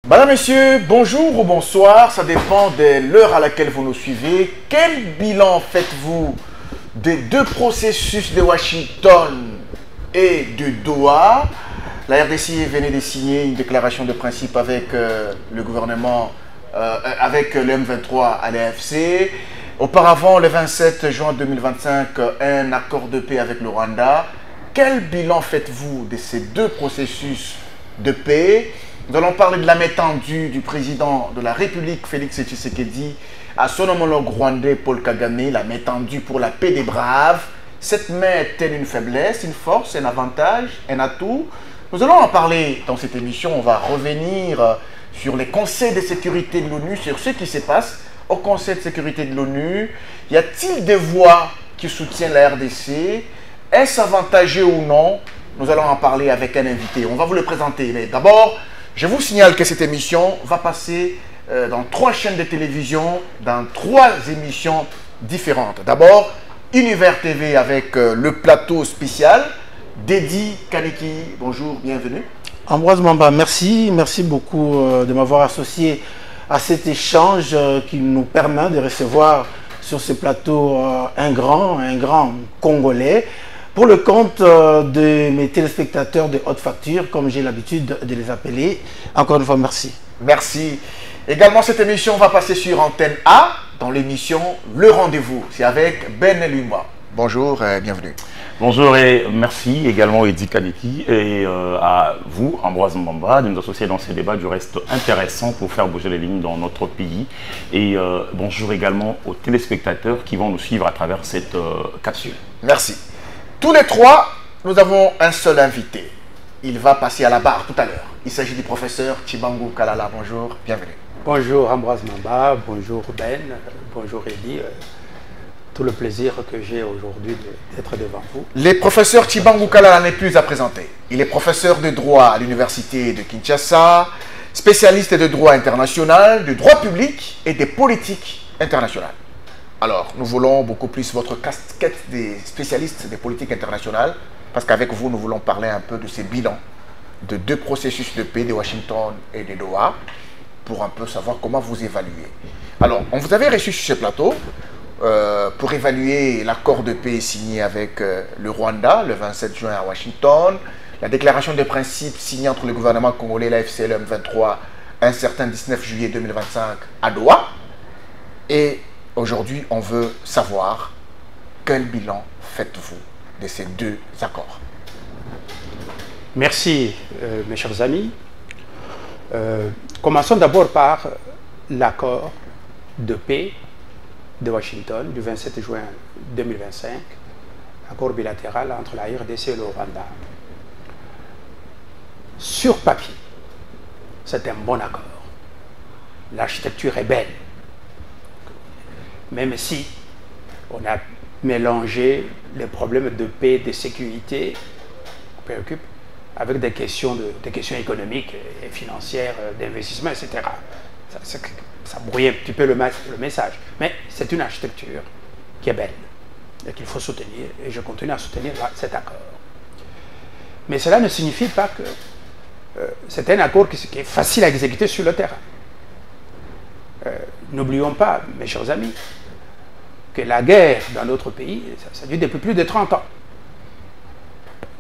Madame, Messieurs, bonjour ou bonsoir, ça dépend de l'heure à laquelle vous nous suivez. Quel bilan faites-vous des deux processus de Washington et de Doha? La RDC venait de signer une déclaration de principe avec le gouvernement, avec le M23 à l'AFC. Auparavant, le 27 juin 2025, un accord de paix avec le Rwanda. Quel bilan faites-vous de ces deux processus de paix? Nous allons parler de la main tendue du président de la République, Félix Tshisekedi, à son homologue rwandais, Paul Kagame, la main tendue pour la paix des braves. Cette main est-elle une faiblesse, une force, un avantage, un atout? Nous allons en parler dans cette émission. On va revenir sur les conseils de sécurité de l'ONU, sur ce qui se passe au Conseil de sécurité de l'ONU. Y a-t-il des voix qui soutiennent la RDC? Est-ce avantageux ou non? Nous allons en parler avec un invité. On va vous le présenter. Mais d'abord, je vous signale que cette émission va passer dans 3 chaînes de télévision, dans 3 émissions différentes. D'abord, Univers TV avec le plateau spécial. Dédi Kaneki, bonjour, bienvenue. Ambroise Mamba, merci beaucoup de m'avoir associé à cet échange qui nous permet de recevoir sur ce plateau un grand Congolais, pour le compte de mes téléspectateurs de haute facture, comme j'ai l'habitude de les appeler. Encore une fois, merci. Merci. Également, cette émission va passer sur Antenne A, dans l'émission Le Rendez-vous. C'est avec Ben Lumba. Bonjour et bienvenue. Bonjour et merci également Edi Kaneki et à vous, Ambroise Mbamba, de nous associer dans ces débats du reste intéressant pour faire bouger les lignes dans notre pays. Et bonjour également aux téléspectateurs qui vont nous suivre à travers cette capsule. Merci. Tous les 3, nous avons un seul invité. Il va passer à la barre tout à l'heure. Il s'agit du professeur Tshibangou Kalala. Bonjour, bienvenue. Bonjour Ambroise Mamba, bonjour Ben, bonjour Edi. Tout le plaisir que j'ai aujourd'hui d'être devant vous. Le professeur Tshibangou Kalala n'est plus à présenter. Il est professeur de droit à l'université de Kinshasa, spécialiste de droit international, de droit public et de politique internationale. Alors, nous voulons beaucoup plus votre casquette des spécialistes des politiques internationales, parce qu'avec vous, nous voulons parler un peu de ces bilans de 2 processus de paix de Washington et de Doha, pour un peu savoir comment vous évaluez. Alors, on vous avait reçu sur ce plateau pour évaluer l'accord de paix signé avec le Rwanda le 27 juin à Washington, la déclaration de principe signée entre le gouvernement congolais, l'AFC et le M23 un certain 19 juillet 2025 à Doha. Et aujourd'hui, on veut savoir quel bilan faites-vous de ces 2 accords? Merci mes chers amis. Commençons d'abord par l'accord de paix de Washington du 27 juin 2025, accord bilatéral entre la RDC et le Rwanda. Sur papier, c'est un bon accord. L'architecture est belle. Même si on a mélangé les problèmes de paix et de sécurité qui préoccupent avec des questions économiques et financières, d'investissement, etc. Ça brouille un petit peu le message. Mais c'est une architecture qui est belle et qu'il faut soutenir. Et je continue à soutenir cet accord. Mais cela ne signifie pas que c'est un accord qui est facile à exécuter sur le terrain. N'oublions pas, mes chers amis, que la guerre dans notre pays, ça dure depuis plus de 30 ans.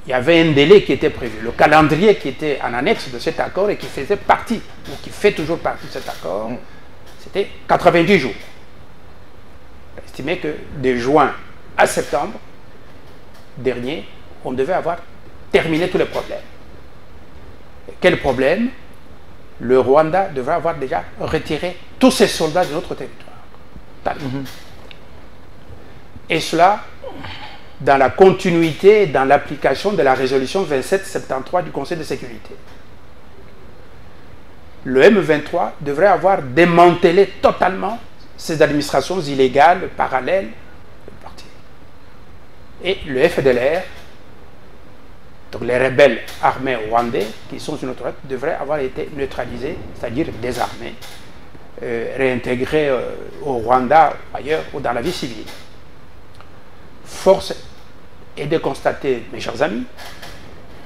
Il y avait un délai qui était prévu. Le calendrier qui était en annexe de cet accord et qui faisait partie, ou qui fait toujours partie de cet accord, c'était 90 jours. On estimait que de juin à septembre dernier, on devait avoir terminé tous les problèmes. Et quel problème? Le Rwanda devrait avoir déjà retiré tous ses soldats de notre territoire. Et cela dans la continuité, dans l'application de la résolution 2773 du Conseil de sécurité. Le M23 devrait avoir démantelé totalement ces administrations illégales, parallèles, et le FDLR, donc les rebelles armés rwandais qui sont sur notre territoire, devraient avoir été neutralisés, c'est-à-dire désarmés, réintégrés au Rwanda, ailleurs, ou dans la vie civile. Force est de constater, mes chers amis,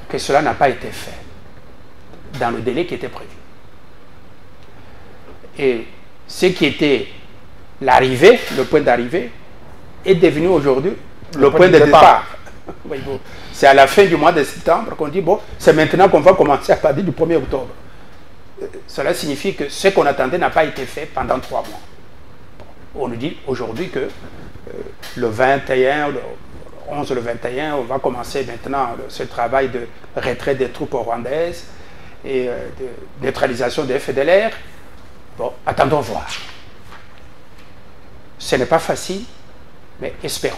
que cela n'a pas été fait dans le délai qui était prévu. Et ce qui était l'arrivée, le point d'arrivée, est devenu aujourd'hui le point de départ. C'est à la fin du mois de septembre qu'on dit, bon, c'est maintenant qu'on va commencer à partir du 1er octobre. Cela signifie que ce qu'on attendait n'a pas été fait pendant 3 mois. On nous dit aujourd'hui que le 21, le 11, le 21, on va commencer maintenant ce travail de retrait des troupes rwandaises et de neutralisation des FDLR. Bon, attendons voir. Ce n'est pas facile, mais espérons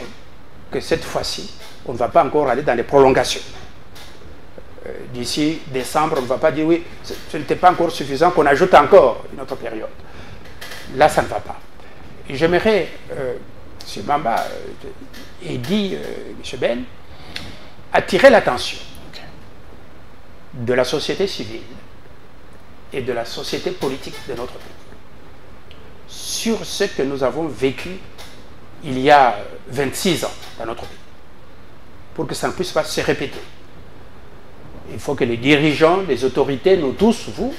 que cette fois-ci, on ne va pas encore aller dans les prolongations. D'ici décembre, on ne va pas dire oui, ce n'était pas encore suffisant, qu'on ajoute encore une autre période. Là, ça ne va pas. Et j'aimerais, M. Bamba et dit, M. Ben, attirer l'attention de la société civile et de la société politique de notre pays sur ce que nous avons vécu il y a 26 ans dans notre pays, pour que ça ne puisse pas se répéter. Il faut que les dirigeants, les autorités, nous tous, vous,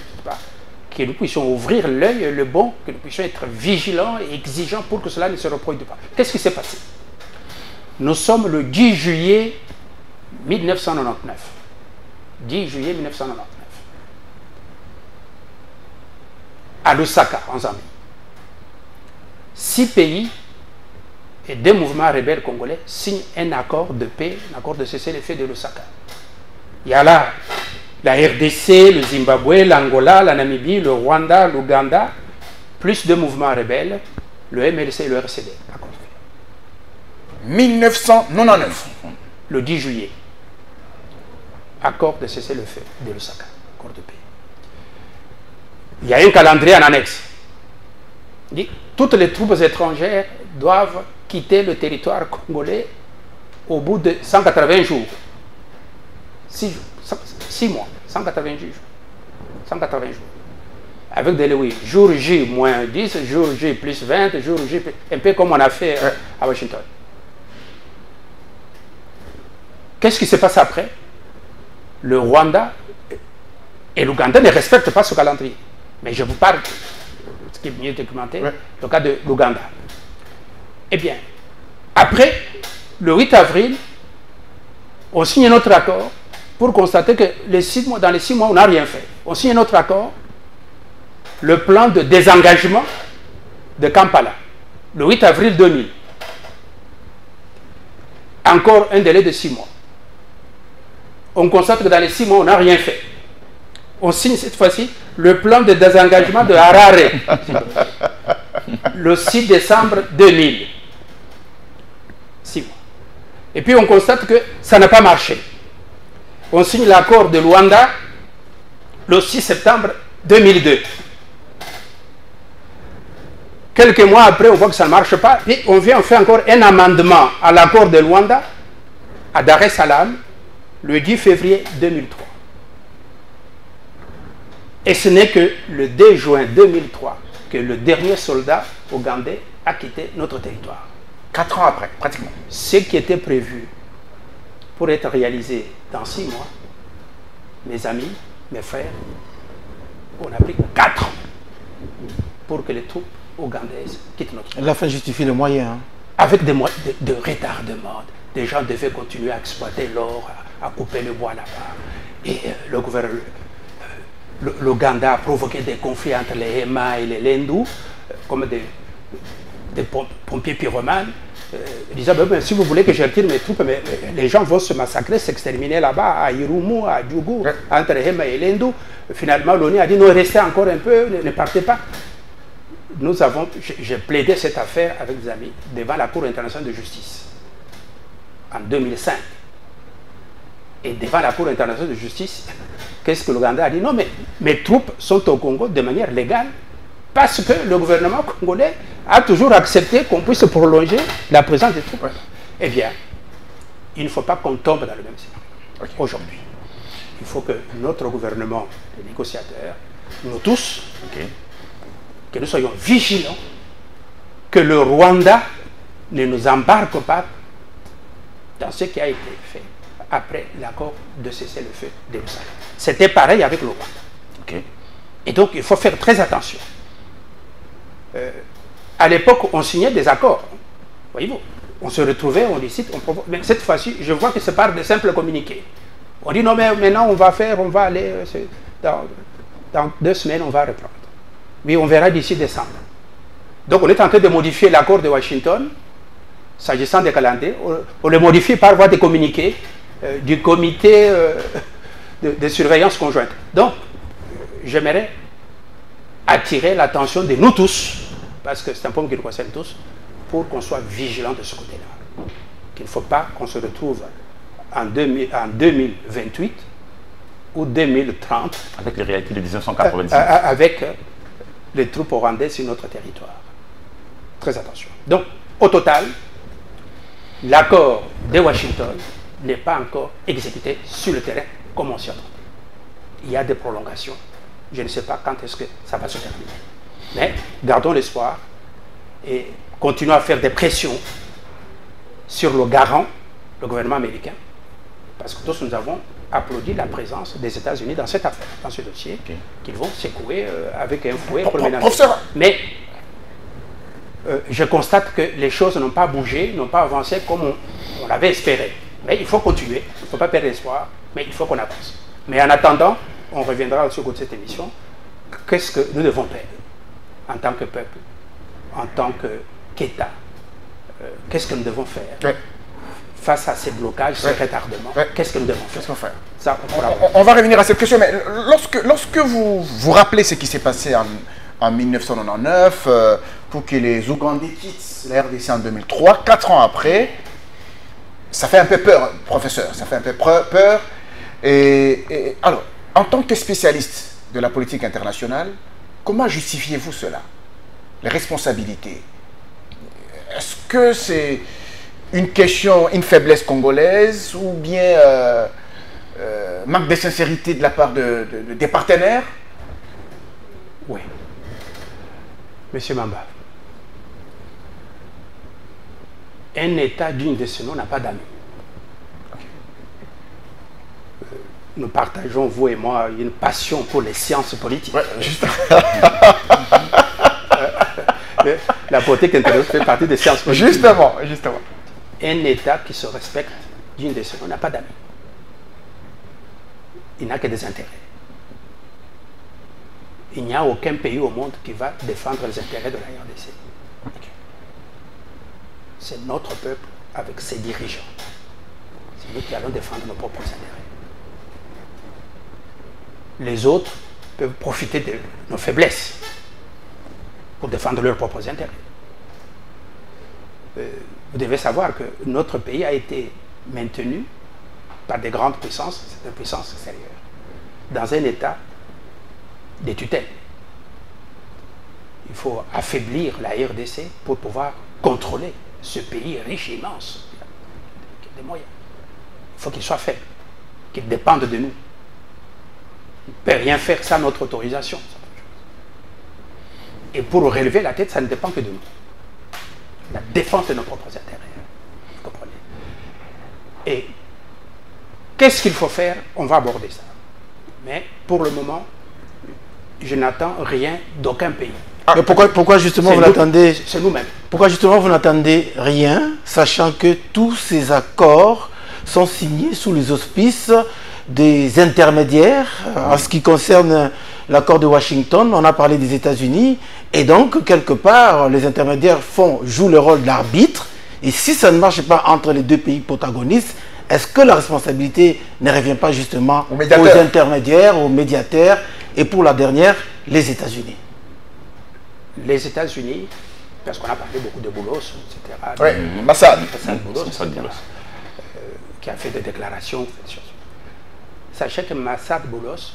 que nous puissions ouvrir l'œil, le bon, que nous puissions être vigilants et exigeants pour que cela ne se reproduise pas. Qu'est-ce qui s'est passé? Nous sommes le 10 juillet 1999. 10 juillet 1999. À Lusaka, en Zambie. 6 pays et 2 mouvements rebelles congolais signent un accord de paix, un accord de cessez-le-feu de Lusaka. Il y a là la RDC, le Zimbabwe, l'Angola, la Namibie, le Rwanda, l'Ouganda, plus 2 mouvements rebelles, le MLC et le RCD. 1999. Le 10 juillet. Accord de cessez-le-feu de Lusaka. Accord de paix. Il y a un calendrier en annexe. Il dit, toutes les troupes étrangères doivent quitter le territoire congolais au bout de 180 jours. 6 mois, 180 jours. 180 jours. Avec des oui, jour J moins 10, jour J plus 20, jour J plus... Un peu comme on a fait à Washington. Qu'est-ce qui se passe après? Le Rwanda et l'Ouganda ne respectent pas ce calendrier. Mais je vous parle, ce qui est mieux documenté, le cas de l'Ouganda. Eh bien, après, le 8 avril, on signe notre accord pour constater que dans les 6 mois, on n'a rien fait. On signe notre accord, le plan de désengagement de Kampala, le 8 avril 2000. Encore un délai de 6 mois. On constate que dans les 6 mois, on n'a rien fait. On signe cette fois-ci le plan de désengagement de Harare, le 6 décembre 2000. 6 mois. Et puis on constate que ça n'a pas marché. On signe l'accord de Luanda le 6 septembre 2002. Quelques mois après, on voit que ça ne marche pas. Et on vient, on fait encore un amendement à l'accord de Luanda à Dar es Salaam le 10 février 2003. Et ce n'est que le 2 juin 2003 que le dernier soldat ougandais a quitté notre territoire. 4 ans après, pratiquement. Ce qui était prévu pour être réalisé dans 6 mois, mes amis, mes frères, on a pris 4 ans pour que les troupes ougandaises quittent notre territoire. La fin justifie les moyens. Hein. Avec des moyens de retardement. Des gens devaient continuer à exploiter l'or, à couper le bois là-bas. Et le gouvernement... L'Ouganda a provoqué des conflits entre les Hema et les Lendu, comme des pompiers pyromanes. Ils disaient, si vous voulez que je retire mes troupes, mais les gens vont se massacrer, s'exterminer là-bas, à Irumu, à Djougou, entre Hema et Lendu. Finalement, l'ONU a dit, non, restez encore un peu, ne partez pas. J'ai plaidé cette affaire avec des amis devant la Cour internationale de justice en 2005. Et devant la Cour internationale de justice, qu'est-ce que l'Ouganda a dit? Non, mais mes troupes sont au Congo de manière légale parce que le gouvernement congolais a toujours accepté qu'on puisse prolonger la présence des troupes. Eh bien, il ne faut pas qu'on tombe dans le même scénario. Aujourd'hui, il faut que notre gouvernement, les négociateurs, nous tous, que nous soyons vigilants, que le Rwanda ne nous embarque pas dans ce qui a été fait après l'accord de cessez-le-feu de Lusaka. C'était pareil avec le Rwanda. Et donc, il faut faire très attention. À l'époque, on signait des accords. Voyez-vous, on se retrouvait, on décide, on provoque. Mais cette fois-ci, je vois que c'est par de simples communiqués. On dit non, mais maintenant on va aller, dans 2 semaines, on va reprendre. Oui, on verra d'ici décembre. Donc on est en train de modifier l'accord de Washington, s'agissant des calendriers. On le modifie par voie de communiqué du comité de surveillance conjointe. Donc, j'aimerais attirer l'attention de nous tous, parce que c'est un point qui nous concerne tous, pour qu'on soit vigilants de ce côté-là. Qu'il ne faut pas qu'on se retrouve en 2028 ou 2030 avec les réalités de 1990. avec les troupes rwandaises sur notre territoire. Très attention. Donc, au total, l'accord de Washington n'est pas encore exécuté sur le terrain comme on s'y attend. Il y a des prolongations. Je ne sais pas quand est-ce que ça va se terminer. Mais gardons l'espoir et continuons à faire des pressions sur le garant, le gouvernement américain, parce que tous nous avons applaudi la présence des États-Unis dans cette affaire, dans ce dossier, qu'ils vont secouer avec un fouet pour le ménager. Mais je constate que les choses n'ont pas bougé, n'ont pas avancé comme on l'avait espéré. Mais il faut continuer, il ne faut pas perdre espoir, mais il faut qu'on avance. Mais en attendant, on reviendra sur cette émission. Qu'est-ce que nous devons faire en tant que peuple, en tant qu'État? Qu'est-ce que nous devons faire face à ces blocages, ce retardement? Qu'est-ce que nous devons faire? Ça, on va revenir à cette question, mais lorsque vous vous rappelez ce qui s'est passé en 1999, pour que les Ougandais quittent la RDC en 2003, 4 ans après, ça fait un peu peur, professeur, ça fait un peu peur. Et alors, en tant que spécialiste de la politique internationale, comment justifiez-vous cela? Les responsabilités? Est-ce que c'est une question, une faiblesse congolaise ou bien manque de sincérité de la part des partenaires? Oui. Monsieur Mamba, un État digne de ce nom n'a pas d'amis. Nous partageons, vous et moi, une passion pour les sciences politiques. Ouais, juste... la politique intellectuelle fait partie des sciences politiques. Justement. Un État qui se respecte, digne de ce nom, n'a pas d'amis. Il n'a que des intérêts. Il n'y a aucun pays au monde qui va défendre les intérêts de la RDC. C'est notre peuple avec ses dirigeants. C'est nous qui allons défendre nos propres intérêts. Les autres peuvent profiter de nos faiblesses pour défendre leurs propres intérêts. Vous devez savoir que notre pays a été maintenu par des grandes puissances, c'est une puissance extérieure, dans un état de tutelle. Il faut affaiblir la RDC pour pouvoir contrôler ce pays riche et immense. Il y a des moyens. Il faut qu'il soit faible, qu'il dépende de nous. Il ne peut rien faire sans notre autorisation. Et pour relever la tête, ça ne dépend que de nous. La défense de nos propres intérêts. Vous comprenez? Et qu'est-ce qu'il faut faire? On va aborder ça. Mais pour le moment, je n'attends rien d'aucun pays. Mais pourquoi justement vous n'attendez... C'est nous-mêmes. Pourquoi justement vous n'attendez rien, sachant que tous ces accords sont signés sous les auspices des intermédiaires? En ce qui concerne l'accord de Washington, on a parlé des États-Unis, et donc quelque part les intermédiaires jouent le rôle d'arbitre, et si ça ne marche pas entre les deux pays protagonistes, est-ce que la responsabilité ne revient pas justement aux intermédiaires, aux médiateurs, et pour la dernière, les États-Unis? Les États-Unis, parce qu'on a parlé beaucoup de Boulos, etc. Oui, Massad Boulos, qui a fait des déclarations. Sachez que Massad Boulos,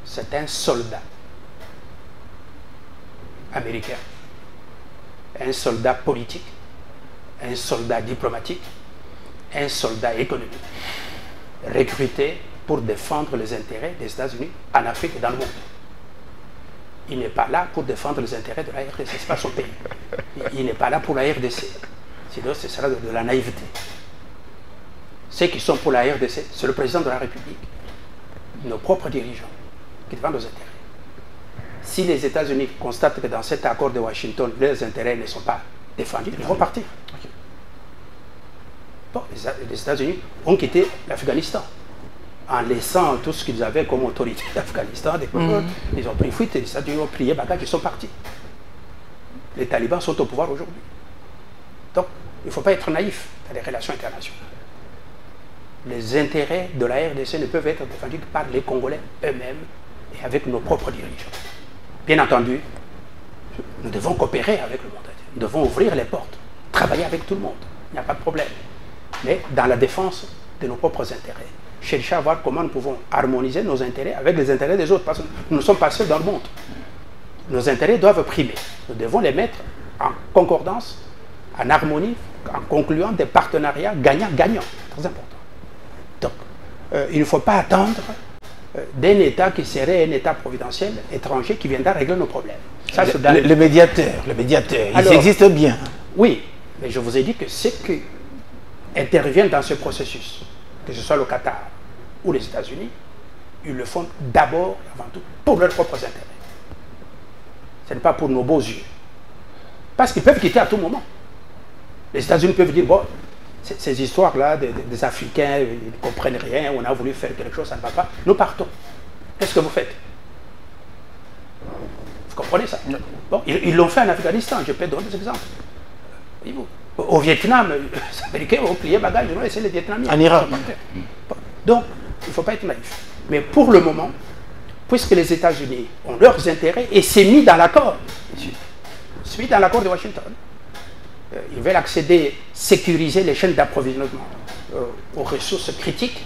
c'est un soldat américain, un soldat politique, un soldat diplomatique, un soldat économique, recruté pour défendre les intérêts des États-Unis en Afrique et dans le monde. Il n'est pas là pour défendre les intérêts de la RDC, ce n'est pas son pays. Il n'est pas là pour la RDC, sinon ce sera de la naïveté. Ceux qui sont pour la RDC, c'est le président de la République, nos propres dirigeants, qui défendent nos intérêts. si les États-Unis constatent que dans cet accord de Washington, leurs intérêts ne sont pas défendus, ils vont partir. Bon, les États-Unis ont quitté l'Afghanistan en laissant tout ce qu'ils avaient comme autorité d'Afghanistan. Ils ont pris fuite et les États-Unis ont plié bagages, ils sont partis. Les talibans sont au pouvoir aujourd'hui. Donc, il ne faut pas être naïf dans les relations internationales. Les intérêts de la RDC ne peuvent être défendus que par les Congolais eux-mêmes et avec nos propres dirigeants. Bien entendu, nous devons coopérer avec le monde entier. Nous devons ouvrir les portes, travailler avec tout le monde. Il n'y a pas de problème. Mais dans la défense de nos propres intérêts. Chercher à voir comment nous pouvons harmoniser nos intérêts avec les intérêts des autres. Parce que nous ne sommes pas seuls dans le monde. Nos intérêts doivent primer. Nous devons les mettre en concordance, en harmonie, en concluant des partenariats gagnants-gagnants. Très important. Donc, il ne faut pas attendre d'un État qui serait un État providentiel étranger qui viendra régler nos problèmes. Ça, le médiateur, ils existent bien. Oui, mais je vous ai dit que ceux qui interviennent dans ce processus, que ce soit le Qatar ou les États-Unis, ils le font d'abord et avant tout pour leurs propres intérêts. Ce n'est pas pour nos beaux yeux. Parce qu'ils peuvent quitter à tout moment. Les États-Unis peuvent dire, bon, ces histoires-là des Africains, ils ne comprennent rien, on a voulu faire quelque chose, ça ne va pas, nous partons. Qu'est-ce que vous faites? Vous comprenez ça? Bon, ils l'ont fait en Afghanistan, je peux donner des exemples. Au Vietnam, les Américains ont plié bagages, ils ont laissé les Vietnamiens. En Irak. Donc, il ne faut pas être naïf. Mais pour le moment, puisque les États-Unis ont leurs intérêts, et c'est mis dans l'accord, c'est mis dans l'accord de Washington, ils veulent accéder, sécuriser les chaînes d'approvisionnement aux ressources critiques,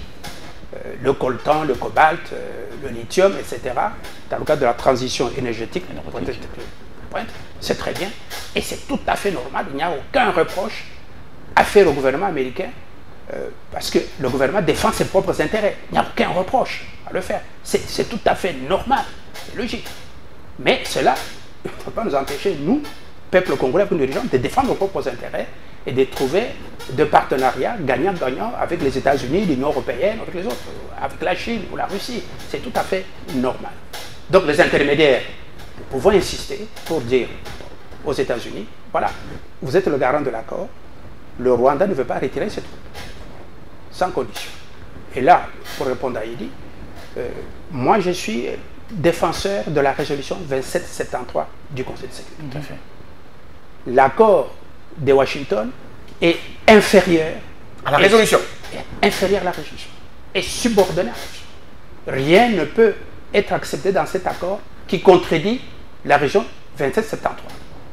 le coltan, le cobalt, le lithium, etc., dans le cadre de la transition énergétique. C'est très bien, et c'est tout à fait normal, il n'y a aucun reproche à faire au gouvernement américain, parce que le gouvernement défend ses propres intérêts. Il n'y a aucun reproche à le faire. C'est tout à fait normal, c'est logique. Mais cela ne peut pas nous empêcher, nous, peuple congolais, nous dirigeants, de défendre nos propres intérêts et de trouver des partenariats gagnant-gagnant avec les États-Unis, l'Union européenne, avec les autres, avec la Chine ou la Russie. C'est tout à fait normal. Donc les intermédiaires, nous pouvons insister pour dire aux États-Unis, voilà, vous êtes le garant de l'accord, le Rwanda ne veut pas retirer ses troupes, sans condition. Et là, pour répondre à Idi, moi je suis défenseur de la résolution 2773 du Conseil de sécurité. Tout à fait. L'accord de Washington est inférieur à la résolution. Inférieur à la résolution. Et subordonné à la résolution. Rien ne peut être accepté dans cet accord qui contredit la résolution 2773.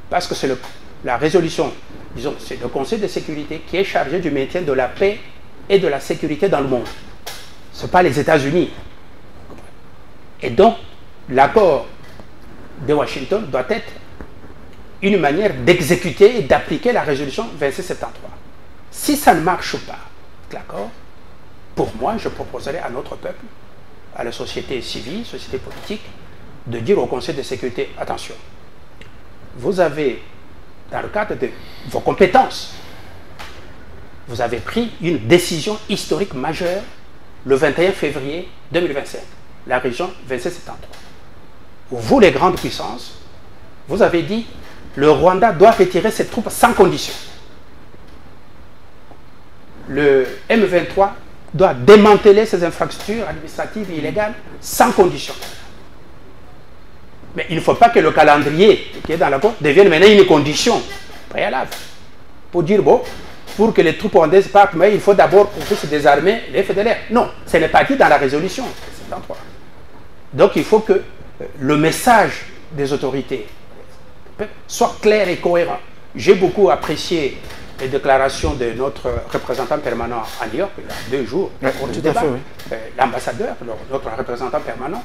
Parce que c'est la résolution, disons, c'est le Conseil de sécurité qui est chargé du maintien de la paix et de la sécurité dans le monde. Ce n'est pas les États-Unis. Et donc, l'accord de Washington doit être une manière d'exécuter et d'appliquer la résolution 2673. Si ça ne marche pas, l'accord, pour moi, je proposerai à notre peuple, à la société civile, société politique, de dire au Conseil de sécurité, attention, vous avez, dans le cadre de vos compétences, vous avez pris une décision historique majeure le 21 février 2025, la région 2773. Vous, les grandes puissances, vous avez dit le Rwanda doit retirer ses troupes sans condition. Le M23 doit démanteler ses infrastructures administratives et illégales sans condition. Mais il ne faut pas que le calendrier qui est dans l'accord devienne maintenant une condition préalable. Pour dire, bon, pour que les troupes rwandaises partent, mais il faut d'abord qu'on puisse désarmer les fédéraux. Non, ce n'est pas dit dans la résolution 73. Donc il faut que le message des autorités soit clair et cohérent. J'ai beaucoup apprécié les déclarations de notre représentant permanent à New York, il y a 2 jours, l'ambassadeur, notre représentant permanent,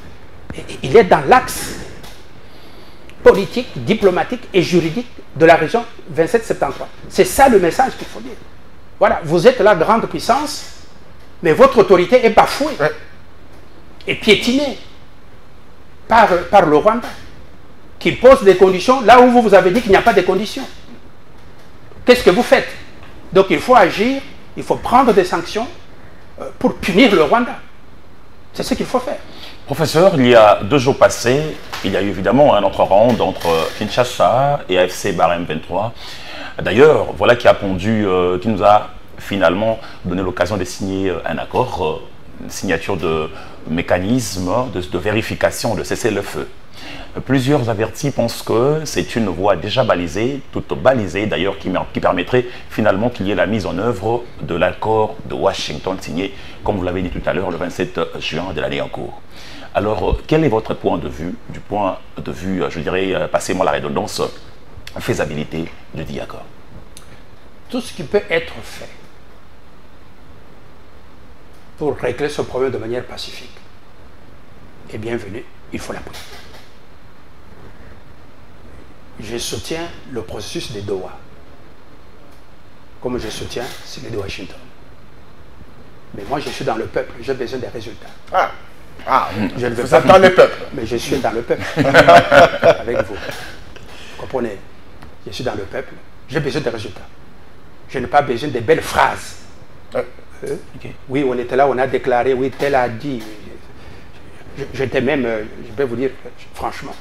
il est dans l'axe politique, diplomatique et juridique de la région 2773. C'est ça le message qu'il faut dire. Voilà, vous êtes la grande puissance, mais votre autorité est bafouée et piétinée par le Rwanda, qui pose des conditions là où vous avez dit qu'il n'y a pas de conditions. Qu'est-ce que vous faites? Donc il faut agir, il faut prendre des sanctions pour punir le Rwanda. C'est ce qu'il faut faire. Professeur, il y a 2 jours passés, il y a eu évidemment un autre round entre Kinshasa et AFC Barème 23. D'ailleurs, voilà qui a pondu, qui nous a finalement donné l'occasion de signer un accord, une signature de mécanisme de vérification de cessez-le-feu. Plusieurs avertis pensent que c'est une voie déjà balisée, toute balisée d'ailleurs, qui permettrait finalement qu'il y ait la mise en œuvre de l'accord de Washington signé, comme vous l'avez dit tout à l'heure, le 27 juin de l'année en cours. Alors, quel est votre point de vue, du point de vue, je dirais, passez-moi la redondance, faisabilité du dit accord? Tout ce qui peut être fait pour régler ce problème de manière pacifique est bienvenu, il faut l'appuyer. Je soutiens le processus de Doha, comme je soutiens celui de Washington. Mais moi, je suis dans le peuple, j'ai besoin des résultats. Je ne veux pas dans le peuple. Mais je suis dans le peuple, avec vous. Vous comprenez? Je suis dans le peuple, j'ai besoin des résultats. Je n'ai pas besoin de belles phrases. Oui, on était là, on a déclaré, oui, tel a dit. J'étais même, je peux vous dire, franchement,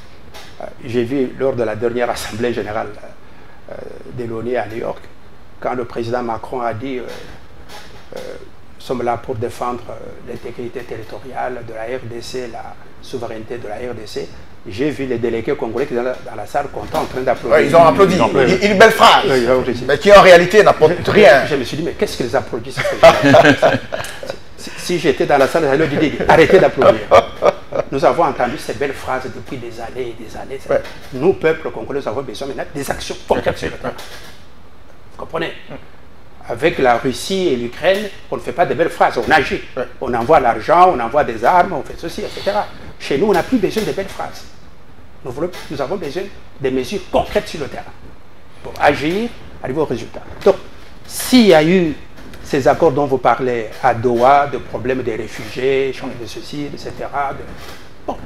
j'ai vu lors de la dernière Assemblée générale de l'ONU à New York, quand le président Macron a dit nous sommes là pour défendre l'intégrité territoriale de la RDC, la souveraineté de la RDC. J'ai vu les délégués congolais qui sont dans la salle contents en train d'applaudir. Ils ont applaudi. Une belle phrase. Mais qui en réalité n'apporte rien. Je me suis dit, mais qu'est-ce qu'ils applaudissent? Si j'étais dans la salle, j'allais leur dire, arrêtez d'applaudir. Nous avons entendu ces belles phrases depuis des années et des années. Ouais. Nous, peuple congolais, nous avons besoin maintenant des actions concrètes sur le terrain. Vous comprenez? Avec la Russie et l'Ukraine, on ne fait pas de belles phrases, on agit. Ouais. On envoie l'argent, on envoie des armes, on fait ceci, etc. Chez nous, on n'a plus besoin de belles phrases. Nous avons besoin de mesures concrètes sur le terrain pour agir, arriver au résultat. Donc, s'il y a eu ces accords dont vous parlez à Doha, de problèmes des réfugiés, change de ceci, etc. Bon,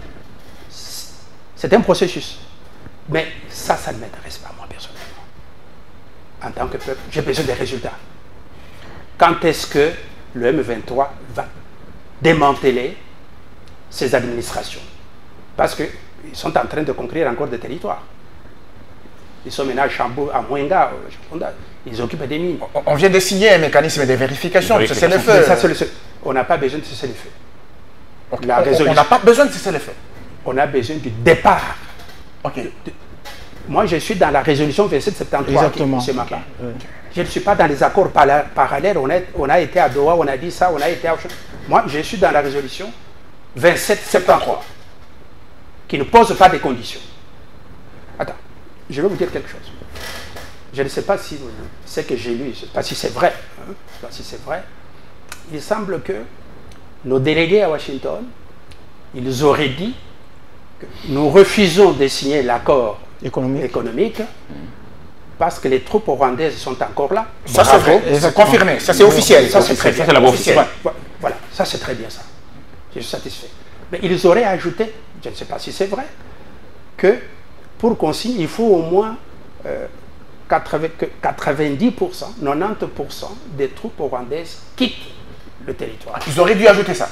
c'est un processus. Mais ça ne m'intéresse pas, moi, personnellement. En tant que peuple, j'ai besoin des résultats. Quand est-ce que le M23 va démanteler ces administrations? Parce qu'ils sont en train de conquérir encore des territoires. Ils sont maintenant à Chambo, à Mwenga, ils occupent des mines. On vient de signer un mécanisme de vérification de cessez-le-feu. On n'a pas besoin de cessez-le-feu. On n'a pas besoin de cessez-le-feu. On a besoin du départ. Moi, je suis dans la résolution 2773. Exactement. Je ne suis pas dans les accords parallèles. On a été à Doha, on a dit ça, on a été à... Moi, je suis dans la résolution 2773, qui ne pose pas de conditions. Attends, je vais vous dire quelque chose. Je ne sais pas si ce que j'ai lu, je ne sais pas si c'est vrai. Je ne sais pas si c'est vrai. Il semble que nos délégués à Washington, ils auraient dit que nous refusons de signer l'accord économique parce que les troupes rwandaises sont encore là. Ça c'est vrai, c'est confirmé, ça c'est officiel. Ça c'est très bien. Ça c'est la voie officielle. Voilà, ça c'est très bien ça. Je suis satisfait. Mais ils auraient ajouté, je ne sais pas si c'est vrai, que pour qu'on signe, il faut au moins 90%, 90% des troupes rwandaises quittent le territoire. Ils auraient dû ajouter ça.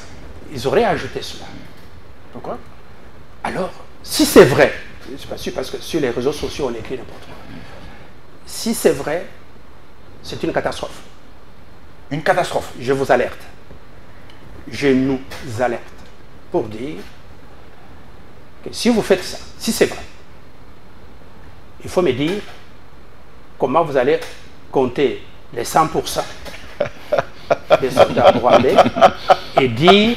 Ils auraient ajouté cela. Pourquoi? Alors, si c'est vrai, je ne suis pas sûr parce que sur les réseaux sociaux on écrit n'importe quoi. Si c'est vrai, c'est une catastrophe. Une catastrophe. Je vous alerte. Je nous alerte pour dire que si vous faites ça, si c'est vrai, il faut me dire comment vous allez compter les 100% des soldats rwandais et dire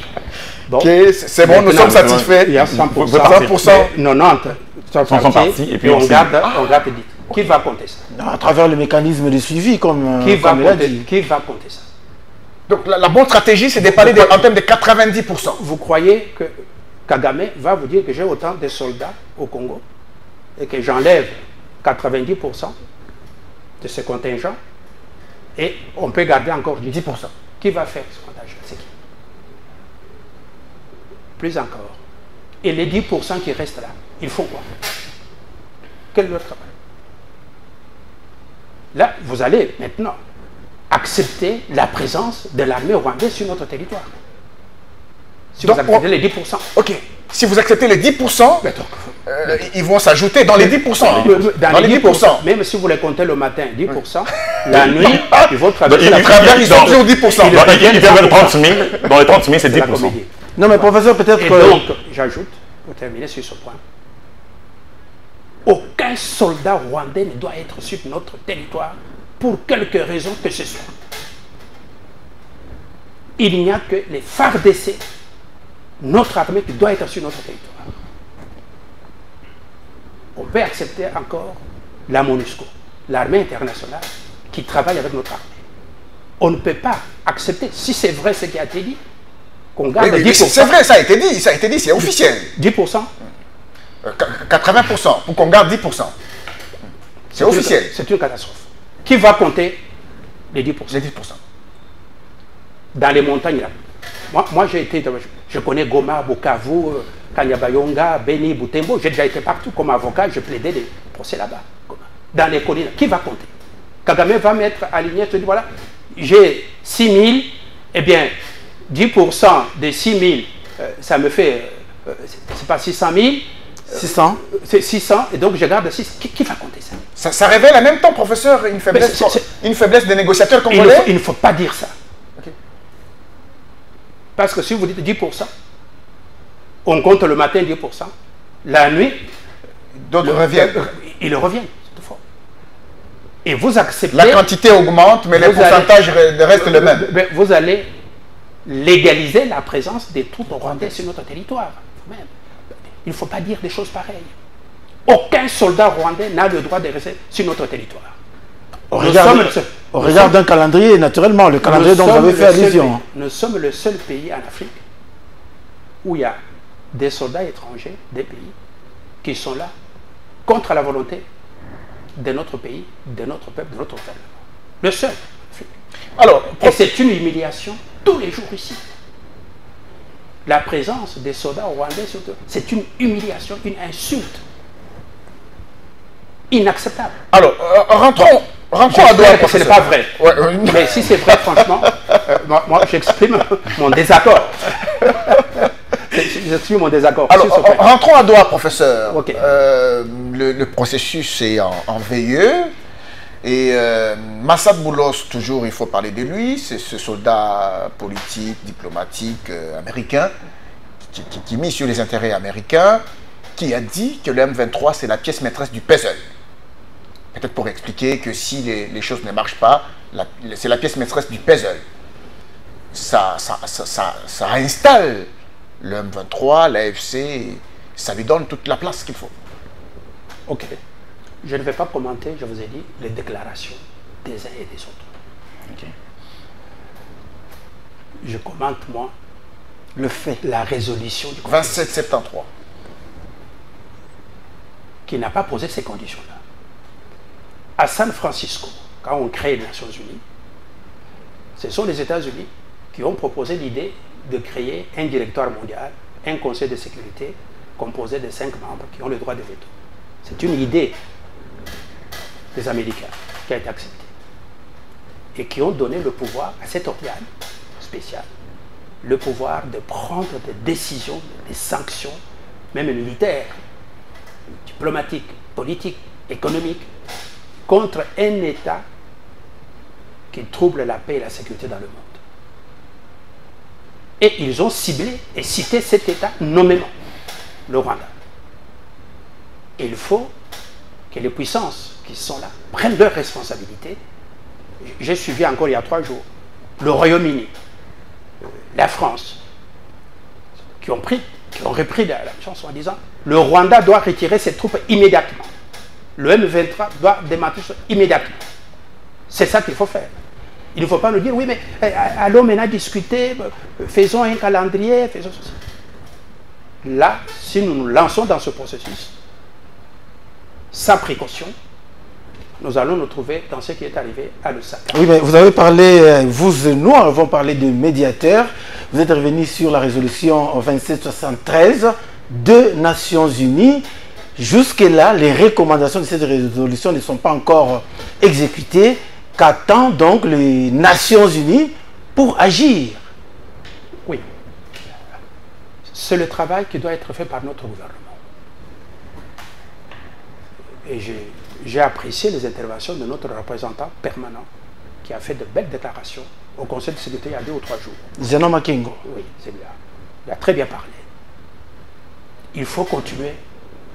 bon, c'est bon, nous sommes satisfaits. Il y a 100%, 90 sont partis et puis on garde 10. Qui va compter ça? À travers le mécanisme de suivi, comme qui va compter ça? Donc la bonne stratégie, c'est de parler en termes de 90%. Vous croyez que Kagame va vous dire que j'ai autant de soldats au Congo et que j'enlève 90% de ce contingent et on peut garder encore 10%. Qui va faire ce contingent? C'est qui? Plus encore. Et les 10% qui restent là, ils font quoi? Quel est leur travail? Là, vous allez maintenant accepter la présence de l'armée rwandaise sur notre territoire. Si vous acceptez les 10%. Ok. Si vous acceptez les 10%, ils vont s'ajouter dans les 10%. Dans les 10%. Même si vous les comptez le matin, 10%, la nuit, ils vont traverser la ils sont toujours 10%. Ils viennent 30 000. Dans les 30 000, c'est 10%. Non, mais professeur, peut-être que... Donc, j'ajoute, pour terminer sur ce point, aucun soldat rwandais ne doit être sur notre territoire pour quelque raison que ce soit. Il n'y a que les FARDC, notre armée, qui doit être sur notre territoire. On peut accepter encore la MONUSCO, l'armée internationale, qui travaille avec notre armée. On ne peut pas accepter, si c'est vrai ce qui a été dit, qu'on garde 10%. C'est vrai, ça a été dit, c'est officiel. 10%. 80% pour qu'on garde 10%. C'est officiel. C'est une catastrophe. Qui va compter les 10%? Les 10%. Dans les montagnes là. Moi j'ai été, je connais Goma, Bukavu, Kanyabayonga, Beni, Butembo. J'ai déjà été partout comme avocat, je plaidais des procès là-bas. Dans les collines, qui va compter? Kagame va mettre aligné, se dit voilà, j'ai 6 000, eh bien 10% de 6 000, ça me fait, c'est pas 600 000. 600. C'est 600, et donc je garde 6. Qui va compter ça? Ça révèle en même temps, professeur, une faiblesse des négociateurs congolais. Il ne faut pas dire ça. Okay. Parce que si vous dites 10%, on compte le matin 10%, la nuit, d'autres reviennent. Ils reviennent, c'est tout fort. Et vous acceptez... La quantité augmente, mais les pourcentages restent les mêmes. Vous allez légaliser la présence des troupes rwandaises sur notre territoire. Même. Il ne faut pas dire des choses pareilles. Aucun soldat rwandais n'a le droit de rester sur notre territoire. Au regard d'un calendrier, naturellement, le calendrier dont vous avez fait allusion. Nous sommes le seul pays en Afrique où il y a des soldats étrangers, des pays, qui sont là contre la volonté de notre pays, de notre peuple, de notre peuple. Le seul. Alors, et c'est une humiliation tous les jours ici. La présence des soldats rwandais, c'est une humiliation, une insulte. Inacceptable. Alors, rentrons à Douala. Ce n'est pas vrai. Mais si c'est vrai, franchement, moi j'exprime mon désaccord. J'exprime mon désaccord. Alors, rentrons à Douala, professeur. Okay. Le processus est en veilleux. Et Massad Boulos, toujours il faut parler de lui, c'est ce soldat politique, diplomatique américain qui mise sur les intérêts américains, qui a dit que le M23 c'est la pièce maîtresse du puzzle. Peut-être pour expliquer que si les choses ne marchent pas, c'est la pièce maîtresse du puzzle. Ça installe le M23, l'AFC, ça lui donne toute la place qu'il faut. Ok. Je ne vais pas commenter, je vous ai dit, les déclarations des uns et des autres. Okay. Je commente, moi, le fait, la résolution du 2773, qui n'a pas posé ces conditions-là. À San Francisco, quand on crée les Nations Unies, ce sont les États-Unis qui ont proposé l'idée de créer un directoire mondial, un conseil de sécurité composé de 5 membres qui ont le droit de veto. C'est une idée des Américains qui a été acceptée et qui ont donné le pouvoir à cet organe spécial, le pouvoir de prendre des décisions, des sanctions, même militaires, diplomatiques, politiques, économiques, contre un État qui trouble la paix et la sécurité dans le monde. Et ils ont ciblé et cité cet État nommément, le Rwanda. Et il faut que les puissances qui sont là prennent leurs responsabilités. J'ai suivi encore il y a 3 jours le Royaume-Uni, la France, qui ont repris la chanson en disant le Rwanda doit retirer ses troupes immédiatement. Le M23 doit démanteler immédiatement. C'est ça qu'il faut faire. Il ne faut pas nous dire oui, mais allons maintenant discuter, faisons un calendrier, faisons ceci. Là, si nous nous lançons dans ce processus, sans précaution, nous allons nous trouver dans ce qui est arrivé à Lusaka. Oui, mais vous avez parlé, vous et nous avons parlé de médiateurs. Vous êtes revenu sur la résolution 2773 de Nations Unies. Jusque-là, les recommandations de cette résolution ne sont pas encore exécutées. Qu'attendent donc les Nations Unies pour agir? Oui. c'est le travail qui doit être fait par notre gouvernement. Et j'ai apprécié les interventions de notre représentant permanent qui a fait de belles déclarations au Conseil de sécurité il y a 2 ou 3 jours. Zeno Makengo. Oui, c'est bien. Il a très bien parlé. Il faut continuer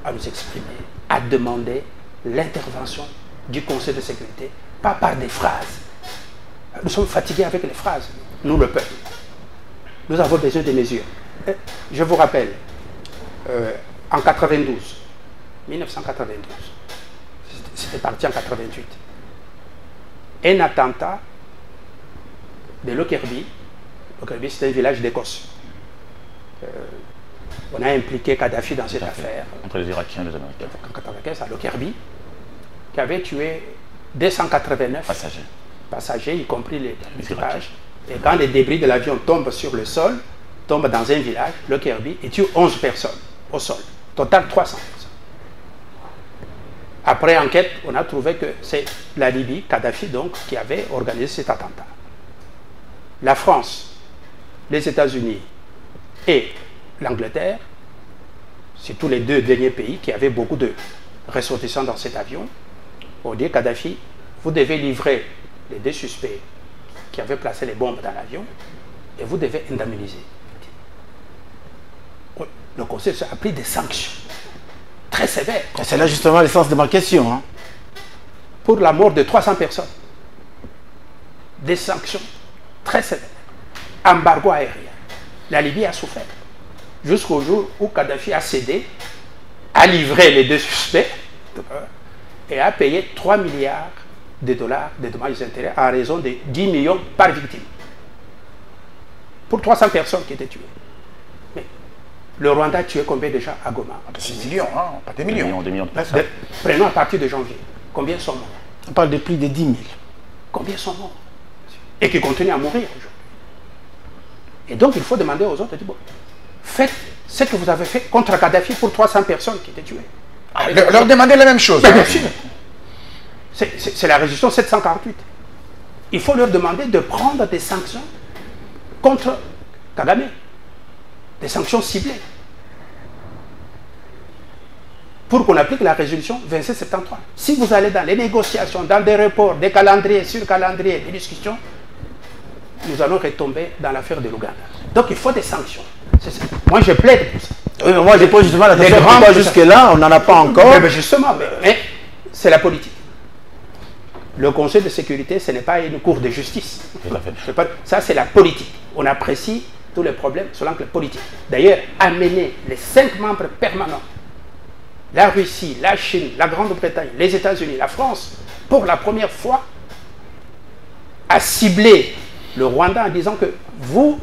à nous exprimer, à demander l'intervention du Conseil de sécurité, pas par des phrases. Nous sommes fatigués avec les phrases, nous le peuple. Nous avons besoin de mesures. Je vous rappelle, en 1992, c'était parti en 88, un attentat de Lockerbie. Lockerbie, c'était un village d'Écosse. On a impliqué Kadhafi dans cette affaire. Entre les Irakiens et les Américains. En 1995, à Lockerbie, qui avait tué 289 passagers, y compris les équipages. Et quand les débris de l'avion tombent sur le sol, tombent dans un village, Lockerbie, et tue 11 personnes au sol. Total 300 personnes. Après enquête, on a trouvé que c'est la Libye, Kadhafi donc, qui avait organisé cet attentat. La France, les États-Unis et l'Angleterre, c'est tous les 2 derniers pays qui avaient beaucoup de ressortissants dans cet avion, ont dit Kadhafi, vous devez livrer les 2 suspects qui avaient placé les bombes dans l'avion et vous devez indemniser. Le Conseil a pris des sanctions très sévères. C'est là justement l'essence de ma question. Hein. Pour la mort de 300 personnes. Des sanctions très sévères. Embargo aérien. La Libye a souffert. Jusqu'au jour où Kadhafi a cédé, a livré les 2 suspects et a payé 3 milliards de dollars de dommages et intérêts à raison de 10 millions par victime. Pour 300 personnes qui étaient tuées. Mais le Rwanda a tué combien déjà à Goma? 6 millions, hein, pas des millions. Des millions de personnes. Prenons à partir de janvier. Combien sont morts? On parle de plus de 10 000. Combien sont morts? Et qui continuent à mourir aujourd'hui. Et donc il faut demander aux autres, bon, faites ce que vous avez fait contre Kadhafi pour 300 personnes qui étaient tuées. Leur demander la même chose. Bien sûr. C'est la résolution 748. Il faut leur demander de prendre des sanctions contre Kagame. Des sanctions ciblées. Pour qu'on applique la résolution 2773. Si vous allez dans les négociations, dans des reports, des calendriers, sur calendriers, des discussions, nous allons retomber dans l'affaire de l'Ouganda. Donc il faut des sanctions. Moi je plaide pour ça. Oui, mais moi je pose justement la question. Pourquoi jusque-là, on n'en a pas encore? Mais justement, mais c'est la politique. Le Conseil de sécurité, ce n'est pas une cour de justice. Ça, c'est la politique. On apprécie tous les problèmes selon l'angle politique. D'ailleurs, amener les 5 membres permanents, la Russie, la Chine, la Grande-Bretagne, les États-Unis, la France, pour la première fois, à cibler le Rwanda en disant que vous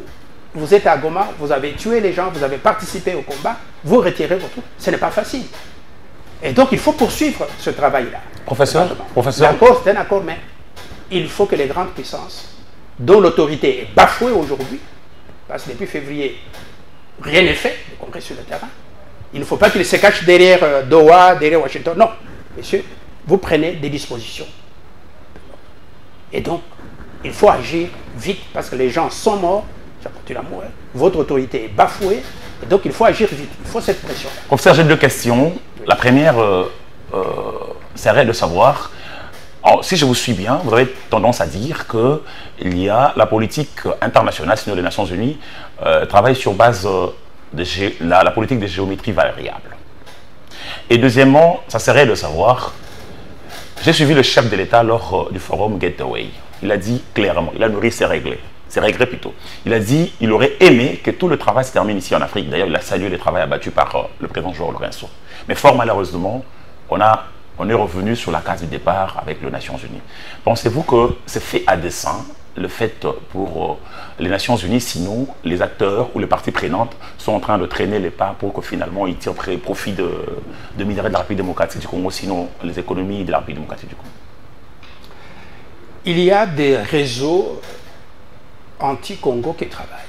êtes à Goma, vous avez tué les gens, vous avez participé au combat, vous retirez vos troupes. Ce n'est pas facile. Et donc, il faut poursuivre ce travail-là. Professeur, L'accord, c'est un accord, mais il faut que les grandes puissances, dont l'autorité est bafouée aujourd'hui, parce que depuis février, rien n'est fait, y compris sur le terrain, il ne faut pas qu'ils se cachent derrière Doha, derrière Washington. Non, messieurs, vous prenez des dispositions. Et donc, il faut agir vite, parce que les gens sont morts, ça continue à mourir, votre autorité est bafouée, et donc il faut agir vite, il faut cette pression-là. Professeur, j'ai 2 questions. Oui. La première serait de savoir, si je vous suis bien, vous avez tendance à dire qu'il y a la politique internationale, sinon les Nations Unies, travaille sur base de la politique de géométrie variable. Et deuxièmement, ça serait de savoir, j'ai suivi le chef de l'État lors du forum Gateway. Il a dit clairement, il a nourri ses regrets plutôt. Il a dit qu'il aurait aimé que tout le travail se termine ici en Afrique. D'ailleurs, il a salué le travail abattu par le président João Lourenço. Mais fort malheureusement, on est revenu sur la case du départ avec les Nations Unies. Pensez-vous que c'est fait à dessein, le fait pour les Nations Unies, sinon les acteurs ou les parties prenantes sont en train de traîner les pas pour que finalement ils tirent profit de minerais de la République démocratique du Congo, sinon les économies de la République démocratique du Congo? Il y a des réseaux anti-Congo qui travaillent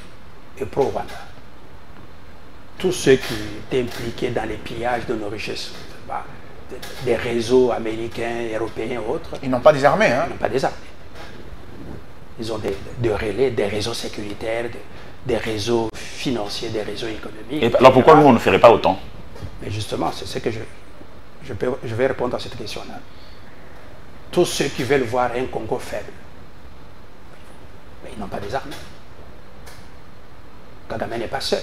et pro-Rwanda. Tous ceux qui étaient impliqués dans les pillages de nos richesses, des réseaux américains, européens et autres. Ils n'ont pas des armées, hein? Ils n'ont pas des armées. Ils ont des relais, des réseaux sécuritaires, des réseaux financiers, des réseaux économiques. Et alors pourquoi nous, on ne ferait pas autant? Mais justement, c'est ce que je vais répondre à cette question-là. Tous ceux qui veulent voir un Congo faible, mais ils n'ont pas des armes. Kagame n'est pas seul.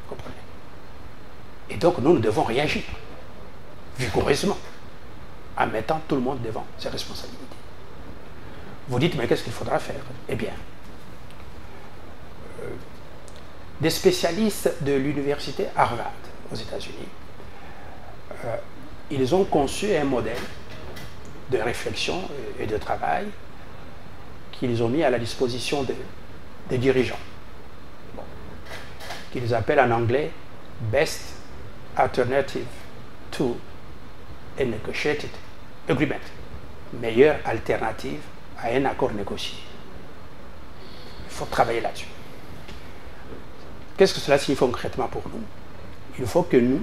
Vous comprenez? Et donc, nous devons réagir vigoureusement en mettant tout le monde devant ses responsabilités. Vous dites, mais qu'est-ce qu'il faudra faire? Eh bien, des spécialistes de l'université Harvard aux États-Unis, ils ont conçu un modèle de réflexion et de travail qu'ils ont mis à la disposition des dirigeants, qu'ils appellent en anglais Best Alternative to a Negotiated Agreement, meilleure alternative à un accord négocié. Il faut travailler là-dessus. Qu'est-ce que cela signifie concrètement pour nous? Il faut que nous,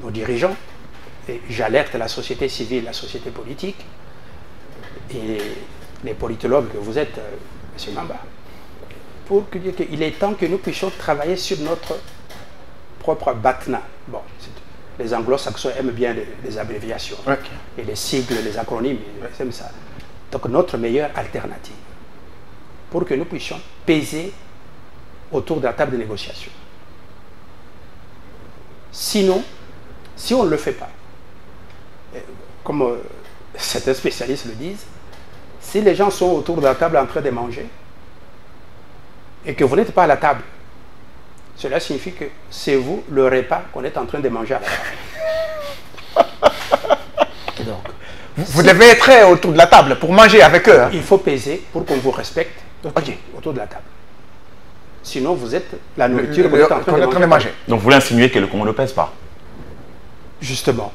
nos dirigeants, et j'alerte la société civile, la société politique, et les politologues que vous êtes, M. Mamba, pour dire qu'il est temps que nous puissions travailler sur notre propre BATNA. Bon, les anglo-saxons aiment bien les abréviations, et les sigles, les acronymes, ils aiment ça. Donc notre meilleure alternative, pour que nous puissions peser autour de la table de négociation. Sinon, si on ne le fait pas, comme certains spécialistes le disent, si les gens sont autour de la table en train de manger et que vous n'êtes pas à la table, cela signifie que c'est vous le repas qu'on est en train de manger à la table. Donc, vous devez être autour de la table pour manger avec eux. Hein. Il faut peser pour qu'on vous respecte autour de la table. Sinon, vous êtes la nourriture qu'on est en train de manger. Donc, vous voulez insinuer que le Congo ne pèse pas? Justement.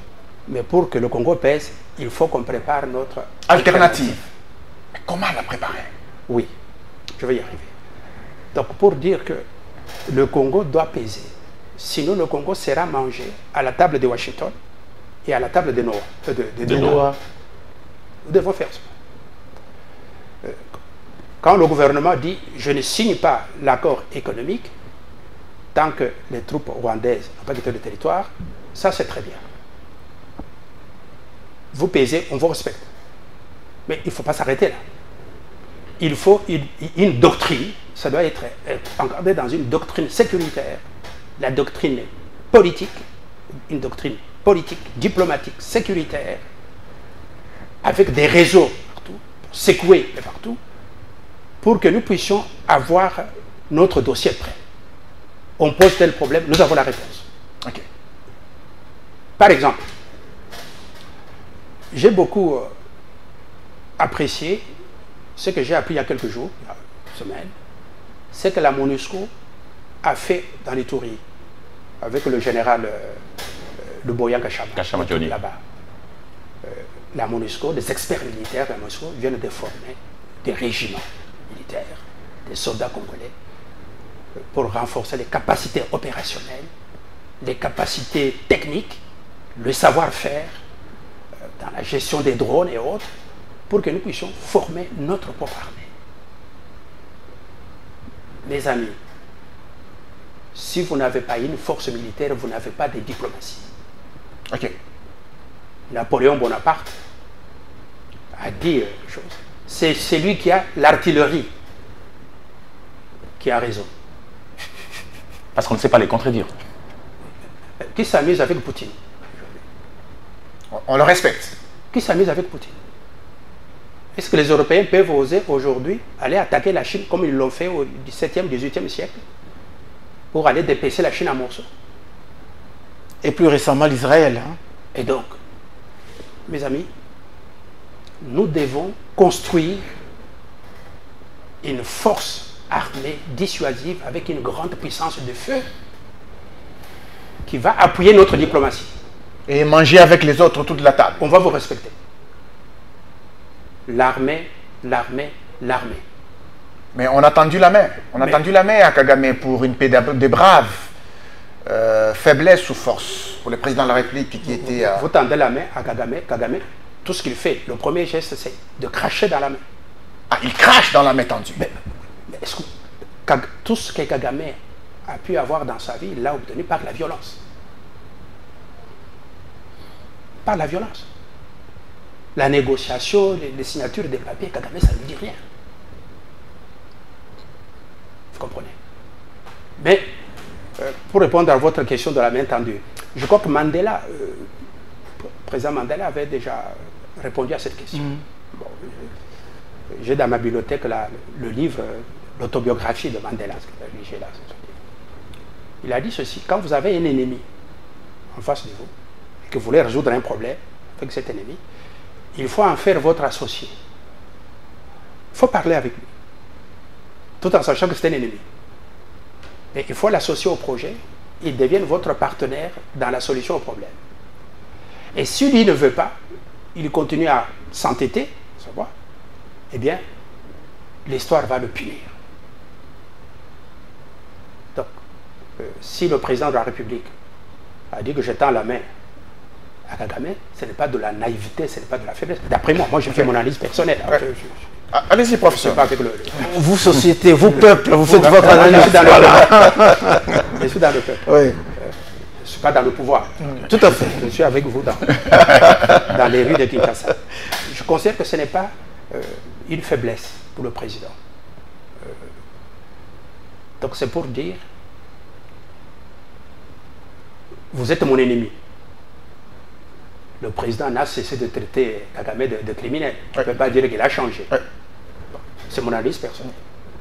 Mais pour que le Congo pèse, il faut qu'on prépare notre alternative. Mais comment la préparer? Oui, je vais y arriver. Donc, pour dire que le Congo doit peser, sinon le Congo sera mangé à la table de Washington et à la table de Doha. Nous devons faire ça. Quand le gouvernement dit « je ne signe pas l'accord économique tant que les troupes rwandaises n'ont pas quitté le territoire », ça c'est très bien. Vous pesez, on vous respecte. Mais il ne faut pas s'arrêter là. Il faut une doctrine, ça doit être encadré dans une doctrine sécuritaire, la doctrine politique, une doctrine politique, diplomatique, sécuritaire, avec des réseaux partout, pour secouer partout, pour que nous puissions avoir notre dossier prêt. On pose tel problème, nous avons la réponse. Okay. Par exemple, j'ai beaucoup apprécié ce que j'ai appris il y a quelques jours, il y a une semaine, c'est que la MONUSCO a fait dans les Touris, avec le général Luboya Kachama là-bas. La MONUSCO, des experts militaires de la MONUSCO viennent de former des régiments militaires, des soldats congolais, pour renforcer les capacités opérationnelles, les capacités techniques, le savoir-faire dans la gestion des drones et autres, pour que nous puissions former notre propre armée. Mes amis, si vous n'avez pas une force militaire, vous n'avez pas de diplomatie. Ok. Napoléon Bonaparte a dit une chose. C'est celui qui a l'artillerie qui a raison. Parce qu'on ne sait pas les contredire. Qui s'amuse avec Poutine? On le respecte. Qui s'amuse avec Poutine? Est-ce que les Européens peuvent oser aujourd'hui aller attaquer la Chine comme ils l'ont fait au XVIIe, XVIIIe siècle pour aller dépecer la Chine en morceaux? Et plus récemment l'Israël. Hein? Et donc, mes amis, nous devons construire une force armée dissuasive avec une grande puissance de feu qui va appuyer notre diplomatie. Et manger avec les autres autour de la table. On va vous respecter. L'armée, l'armée, l'armée. Mais on a tendu la main. On a tendu la main à Kagame pour une paix de brave faiblesse ou force pour le président de la République qui était... Vous tendez la main à Kagame. Kagame, tout ce qu'il fait, le premier geste, c'est de cracher dans la main. Ah, il crache dans la main tendue. Mais tout ce que Kagame a pu avoir dans sa vie, il l'a obtenu par la violence. Par la violence. La négociation, les signatures des papiers, Kagame, ça ne lui dit rien. Vous comprenez? Mais, pour répondre à votre question de la main tendue, je crois que Mandela, le président Mandela avait déjà répondu à cette question. Bon, j'ai dans ma bibliothèque le livre, l'autobiographie de Mandela. Il a dit ceci: quand vous avez un ennemi en face de vous, et que vous voulez résoudre un problème avec cet ennemi, il faut en faire votre associé. Il faut parler avec lui, tout en sachant que c'est un ennemi. Mais il faut l'associer au projet, il devienne votre partenaire dans la solution au problème. Et si lui ne veut pas, il continue à s'entêter, savoir, eh bien, l'histoire va le punir. Donc, si le président de la République a dit que je tends la main à Kagame, ce n'est pas de la naïveté, ce n'est pas de la faiblesse. D'après moi, je fais mon analyse personnelle. Ouais. Allez-y, professeur. Pas avec Vous, société, vous, peuple, vous faites votre analyse. Je suis dans le peuple. Oui. Je ne suis pas dans le pouvoir. Tout à fait. Je suis avec vous dans les rues de Kinshasa. Je considère que ce n'est pas une faiblesse pour le président. Donc c'est pour dire, vous êtes mon ennemi. Le président n'a cessé de traiter Kagame de criminel. Je ne peux pas dire qu'il a changé. Bon, c'est mon analyse personnelle.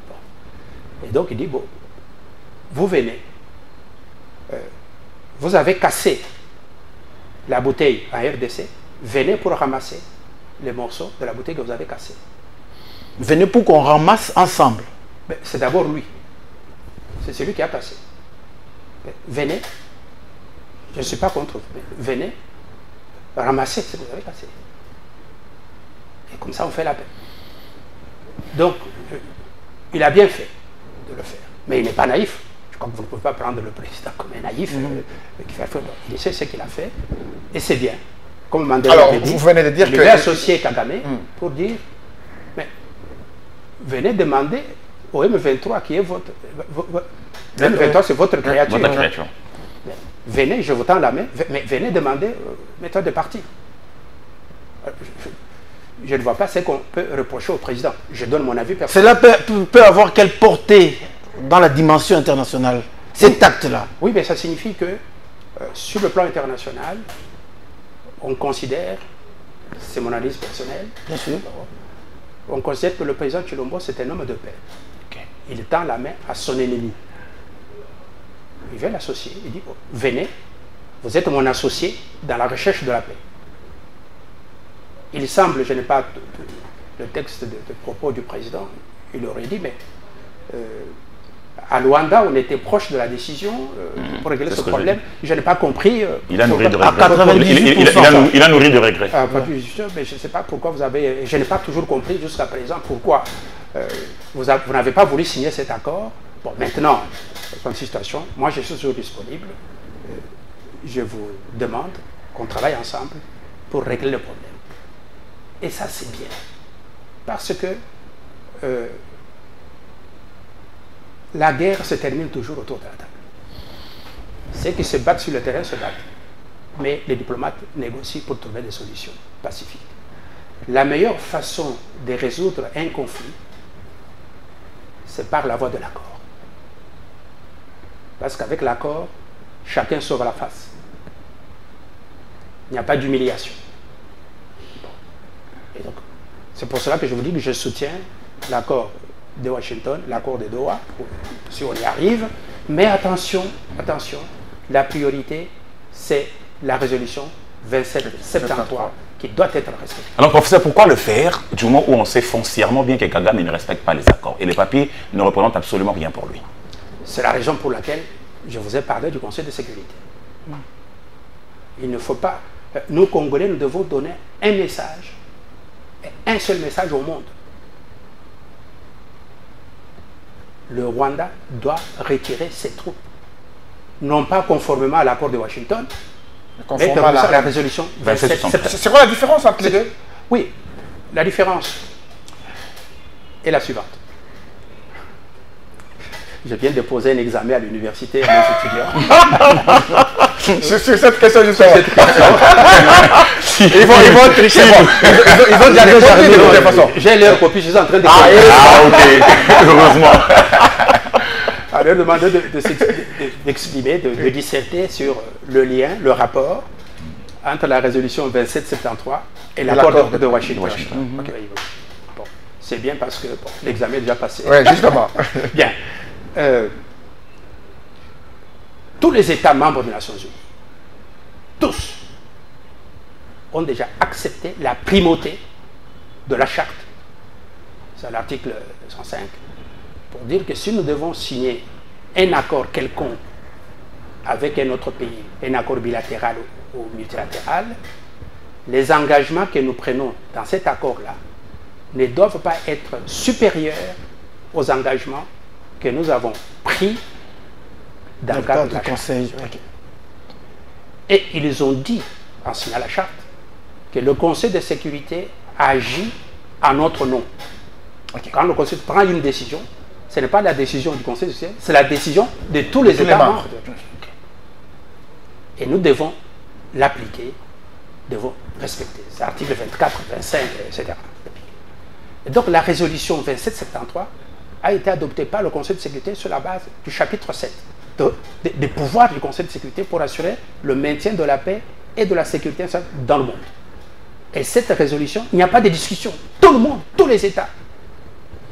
Bon. Et donc il dit, bon, vous venez, vous avez cassé la bouteille en RDC, venez pour ramasser les morceaux de la bouteille que vous avez cassée. Venez pour qu'on ramasse ensemble. C'est d'abord lui. C'est celui qui a cassé. Venez, je ne suis pas contre vous, mais venez ramasser ce que vous avez cassé. Et comme ça, on fait la paix. Donc, il a bien fait de le faire. Mais il n'est pas naïf. Je crois que vous ne pouvez pas prendre le président comme un naïf. Il sait ce qu'il a fait. Et c'est bien. Comme Mandela avait dit, vous venez de dire il devait associer Kagame pour dire, mais venez demander au M23 qui est votre... M23, c'est votre créature. Votre créature. Venez, je vous tends la main, mais venez demander méthode de parti. Je ne vois pas ce qu'on peut reprocher au président. Je donne mon avis personnel. Cela peut avoir quelle portée dans la dimension internationale, cet acte-là? Oui, mais ça signifie que sur le plan international, on considère, c'est mon analyse personnelle, bien sûr, on considère que le président Tshilombo, c'est un homme de paix. Okay. Il tend la main à son ennemi. Il vient l'associer, il dit, oh, venez, vous êtes mon associé dans la recherche de la paix. Il semble, je n'ai pas le texte de propos du président, il aurait dit, mais à Luanda, on était proche de la décision pour régler ce problème. Je n'ai pas compris. Il a nourri de regrets. À 98%. Il a nourri de regrets. Mais je ne sais pas pourquoi vous avez... Je n'ai pas toujours compris jusqu'à présent pourquoi vous n'avez pas voulu signer cet accord. Bon, maintenant, dans cette situation, moi je suis toujours disponible. Je vous demande qu'on travaille ensemble pour régler le problème. Et ça, c'est bien. Parce que la guerre se termine toujours autour de la table. Ceux qui se battent sur le terrain se battent. Mais les diplomates négocient pour trouver des solutions pacifiques. La meilleure façon de résoudre un conflit, c'est par la voie de l'accord. Parce qu'avec l'accord, chacun sauve la face. Il n'y a pas d'humiliation. Et donc, c'est pour cela que je vous dis que je soutiens l'accord de Washington, l'accord de Doha, si on y arrive. Mais attention, attention, la priorité, c'est la résolution 2773 qui doit être respectée. Alors, professeur, pourquoi le faire du moment où on sait foncièrement bien que Kagame ne respecte pas les accords et les papiers ne représentent absolument rien pour lui? C'est la raison pour laquelle je vous ai parlé du Conseil de sécurité. Il ne faut pas... Nous, Congolais, nous devons donner un message, un seul message au monde. Le Rwanda doit retirer ses troupes. Non pas conformément à l'accord de Washington, mais conformément à la résolution 2773. C'est quoi la différence entre les deux? Oui, la différence est la suivante. Je viens de poser un examen à l'université à mes étudiants. Sur cette question, justement. Ils vont tricher. Ils ont déjà répondu de toute façon. J'ai leur copie, je suis en train de... ok, heureusement. À leur demander d'exprimer, de disserter sur le lien, le rapport entre la résolution 2773 et l'accord de Washington. Okay. Bon, c'est bien parce que l'examen est déjà passé. Oui, justement. Bien. Tous les États membres des Nations Unies, tous, ont déjà accepté la primauté de la charte. C'est l'article 105. Pour dire que si nous devons signer un accord quelconque avec un autre pays, un accord bilatéral ou multilatéral, les engagements que nous prenons dans cet accord-là ne doivent pas être supérieurs aux engagements que nous avons pris dans le cadre du Conseil. Et ils ont dit, en signant la charte, que le Conseil de sécurité agit en notre nom. Quand le Conseil prend une décision, ce n'est pas la décision du Conseil de sécurité, c'est la décision de tous les États membres. Et nous devons l'appliquer, devons respecter. C'est l'article 24, 25, etc. Et donc la résolution 2773 a été adoptée par le Conseil de sécurité sur la base du chapitre 7 des pouvoirs du Conseil de sécurité pour assurer le maintien de la paix et de la sécurité dans le monde. Et cette résolution, il n'y a pas de discussion. Tout le monde, tous les États,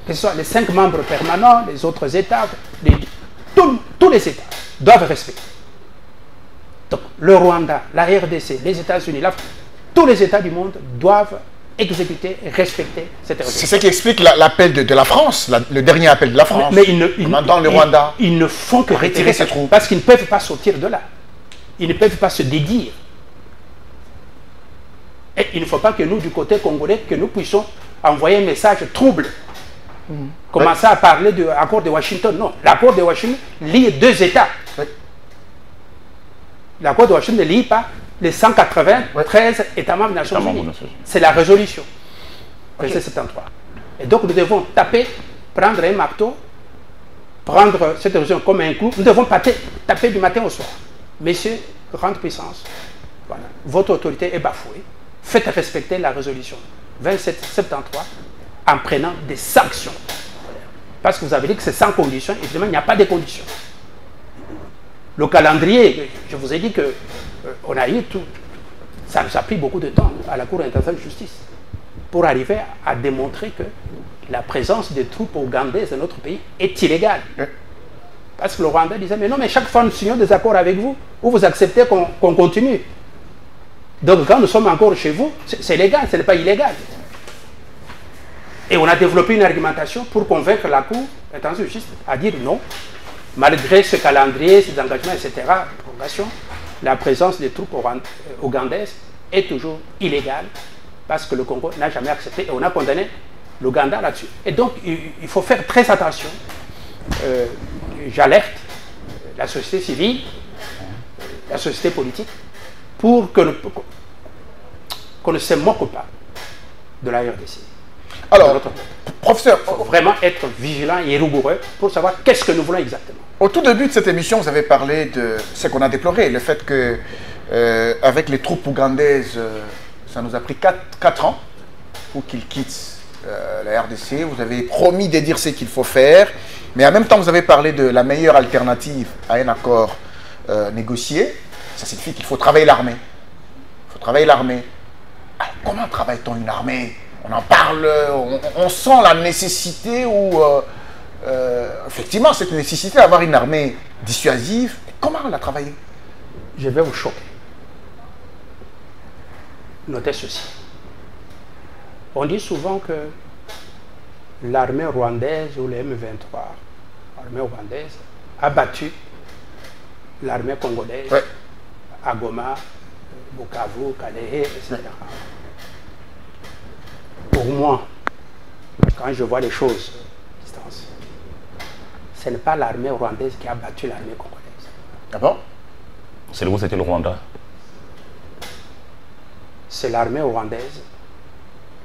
que ce soit les 5 membres permanents, les autres États, tous les États doivent respecter. Donc le Rwanda, la RDC, les États-Unis, tous les États du monde doivent exécuter, respecter cette résolution. C'est ce qui explique l'appel de la France, le dernier appel de la France. Mais dans le Rwanda. Ils ne font que retirer ses troupes. Parce qu'ils ne peuvent pas sortir de là. Ils ne peuvent pas se dédire. Et il ne faut pas que nous, du côté congolais, que nous puissions envoyer un message trouble. Commencer à parler de l'accord de Washington. Non, l'accord de Washington lie 2 États. L'accord de Washington ne lie pas les 193 États membres des Nations Unies. C'est la résolution. 2773. Et donc nous devons prendre un marteau, prendre cette résolution comme un clou. Nous devons taper du matin au soir. Messieurs, grande puissance, voilà, votre autorité est bafouée. Faites respecter la résolution 2773 en prenant des sanctions. Parce que vous avez dit que c'est sans condition. Évidemment, il n'y a pas de conditions. Le calendrier, je vous ai dit que on a eu tout. Ça nous a pris beaucoup de temps à la Cour internationale de justice pour arriver à démontrer que la présence des troupes ougandaises dans notre pays est illégale. Parce que le Rwanda disait, mais non, mais chaque fois nous signons des accords avec vous, ou vous acceptez qu'on continue. Donc quand nous sommes encore chez vous, c'est légal, ce n'est pas illégal. Et on a développé une argumentation pour convaincre la Cour internationale de justice à dire non, malgré ce calendrier, ces engagements, etc., la présence des troupes ougandaises est toujours illégale parce que le Congo n'a jamais accepté et on a condamné l'Ouganda là-dessus. Et donc, il faut faire très attention. J'alerte la société civile, la société politique, pour qu'on ne se moque pas de la RDC. Alors, professeur, il faut vraiment être vigilant et rigoureux pour savoir qu'est-ce que nous voulons exactement. Au tout début de cette émission, vous avez parlé de ce qu'on a déploré, le fait que avec les troupes ougandaises, ça nous a pris 4 ans pour qu'ils quittent la RDC. Vous avez promis de dire ce qu'il faut faire, mais en même temps, vous avez parlé de la meilleure alternative à un accord négocié. Ça signifie qu'il faut travailler l'armée. Il faut travailler l'armée. Alors, comment travaille-t-on une armée? On en parle, on sent la nécessité ou effectivement cette nécessité d'avoir une armée dissuasive. Comment on l'a travaillé? Je vais vous choquer. Notez ceci. On dit souvent que l'armée rwandaise ou les M23, l'armée rwandaise, a battu l'armée congolaise à Goma, Bukavu, Kalehe, etc. Pour moi, quand je vois les choses à distance, ce n'est pas l'armée rwandaise qui a battu l'armée congolaise. Ah bon? C'est où c'était le Rwanda? C'est l'armée rwandaise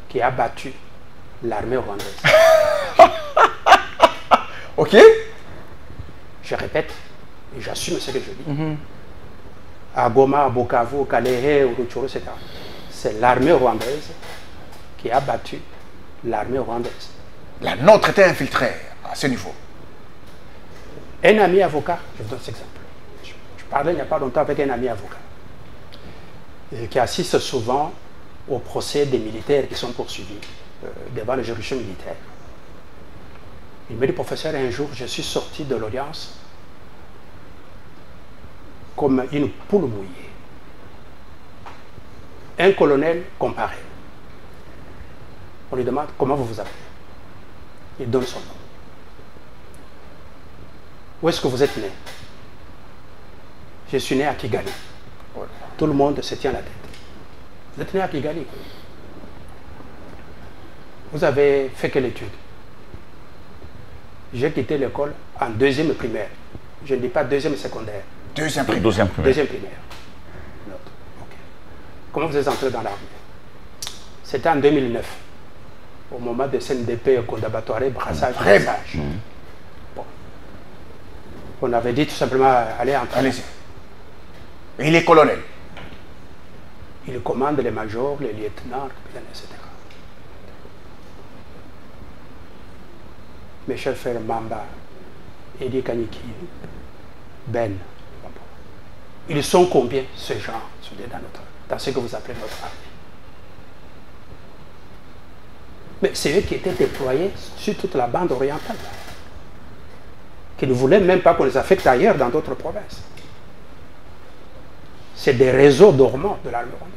qui a battu l'armée rwandaise. Ok. je répète, et j'assume ce que je dis. À Goma, à Bukavu, au Kalehe, au Rutshuru, etc. C'est l'armée rwandaise qui a battu l'armée rwandaise. La nôtre était infiltrée à ce niveau. Un ami avocat, je vous donne cet exemple. Je parlais il n'y a pas longtemps avec un ami avocat qui assiste souvent au procès des militaires qui sont poursuivis devant les juridictions militaires. Il me dit, professeur, un jour, je suis sorti de l'audience comme une poule mouillée. Un colonel comparé. On lui demande comment vous vous appelez. Il donne son nom. Où est-ce que vous êtes né? Je suis né à Kigali. Tout le monde se tient la tête. Vous êtes né à Kigali. Vous avez fait quelle étude? J'ai quitté l'école en deuxième primaire. Je ne dis pas deuxième secondaire. Deuxième primaire. Deuxième primaire. Okay. Comment vous êtes entré dans l'armée? C'était en 2009, au moment de CNDP, Kondabatoire, brassage. Bon. On avait dit tout simplement, allez entrer. Allez-y. Et il est colonel. Il commande les majors, les lieutenants, etc. Mes chers frères Mamba, Edi Kaniki, Ben, ils sont combien ces gens dans ce que vous appelez notre armée? Mais c'est eux qui étaient déployés sur toute la bande orientale, qui ne voulaient même pas qu'on les affecte ailleurs dans d'autres provinces. C'est des réseaux dormants de l'armée rwandaise.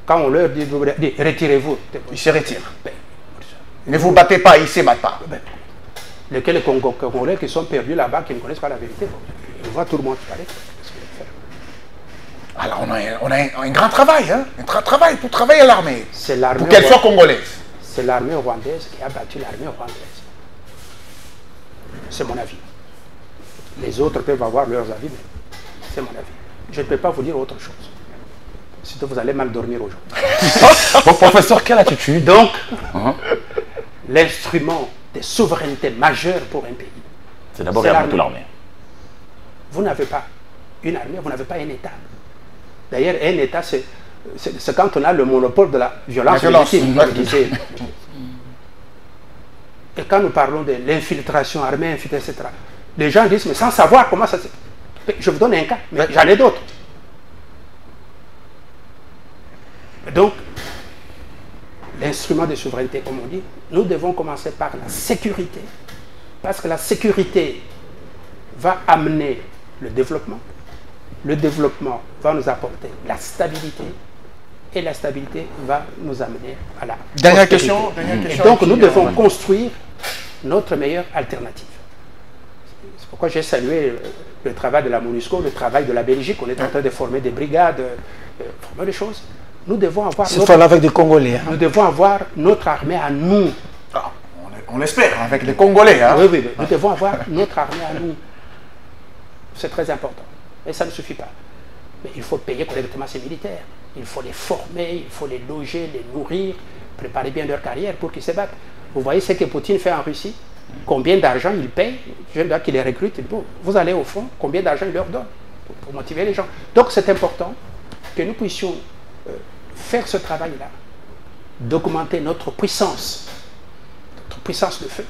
Quand on leur dit retirez-vous, ils se retirent. Ne vous battez pas, ils ne se battent pas. Lesquels Congolais qui sont perdus là-bas, qui ne connaissent pas la vérité, ils voient tout le monde parler. Alors on a un grand travail, hein? Un travail pour travailler à l'armée. Pour qu'elle soit congolaise. C'est l'armée rwandaise qui a battu l'armée rwandaise. C'est mon avis. Les autres peuvent avoir leurs avis, mais c'est mon avis. Je ne peux pas vous dire autre chose. Sinon vous allez mal dormir aujourd'hui. Bon, professeur, quelle attitude? Donc, l'instrument de souveraineté majeure pour un pays, c'est d'abord et avant tout l'armée. Vous n'avez pas une armée, vous n'avez pas un État. D'ailleurs, un État, c'est quand on a le monopole de la violence légitime. Et quand nous parlons de l'infiltration armée, etc., les gens disent, mais sans savoir comment ça se... Je vous donne un cas, mais j'en ai d'autres. Donc, l'instrument de souveraineté, comme on dit, nous devons commencer par la sécurité, parce que la sécurité va amener le développement. Le développement va nous apporter la stabilité, et la stabilité va nous amener à la dernière question. Et donc, nous devons construire notre meilleure alternative. C'est pourquoi j'ai salué le travail de la MONUSCO, le travail de la Belgique. On est en train de former des brigades, former des choses. Nous devons avoir... avec des Congolais. Hein. Nous devons avoir notre armée à nous. Ah, on espère, avec les Congolais. Hein. Oui, nous devons avoir notre armée à nous. C'est très important. Et ça ne suffit pas. Mais il faut payer correctement ces militaires. Il faut les former, il faut les loger, les nourrir, préparer bien leur carrière pour qu'ils se battent. Vous voyez ce que Poutine fait en Russie? Combien d'argent il paye? Je dois qu'il les recrute. Vous allez au fond, combien d'argent il leur donne pour motiver les gens? Donc c'est important que nous puissions faire ce travail-là, d'augmenter notre puissance de feu,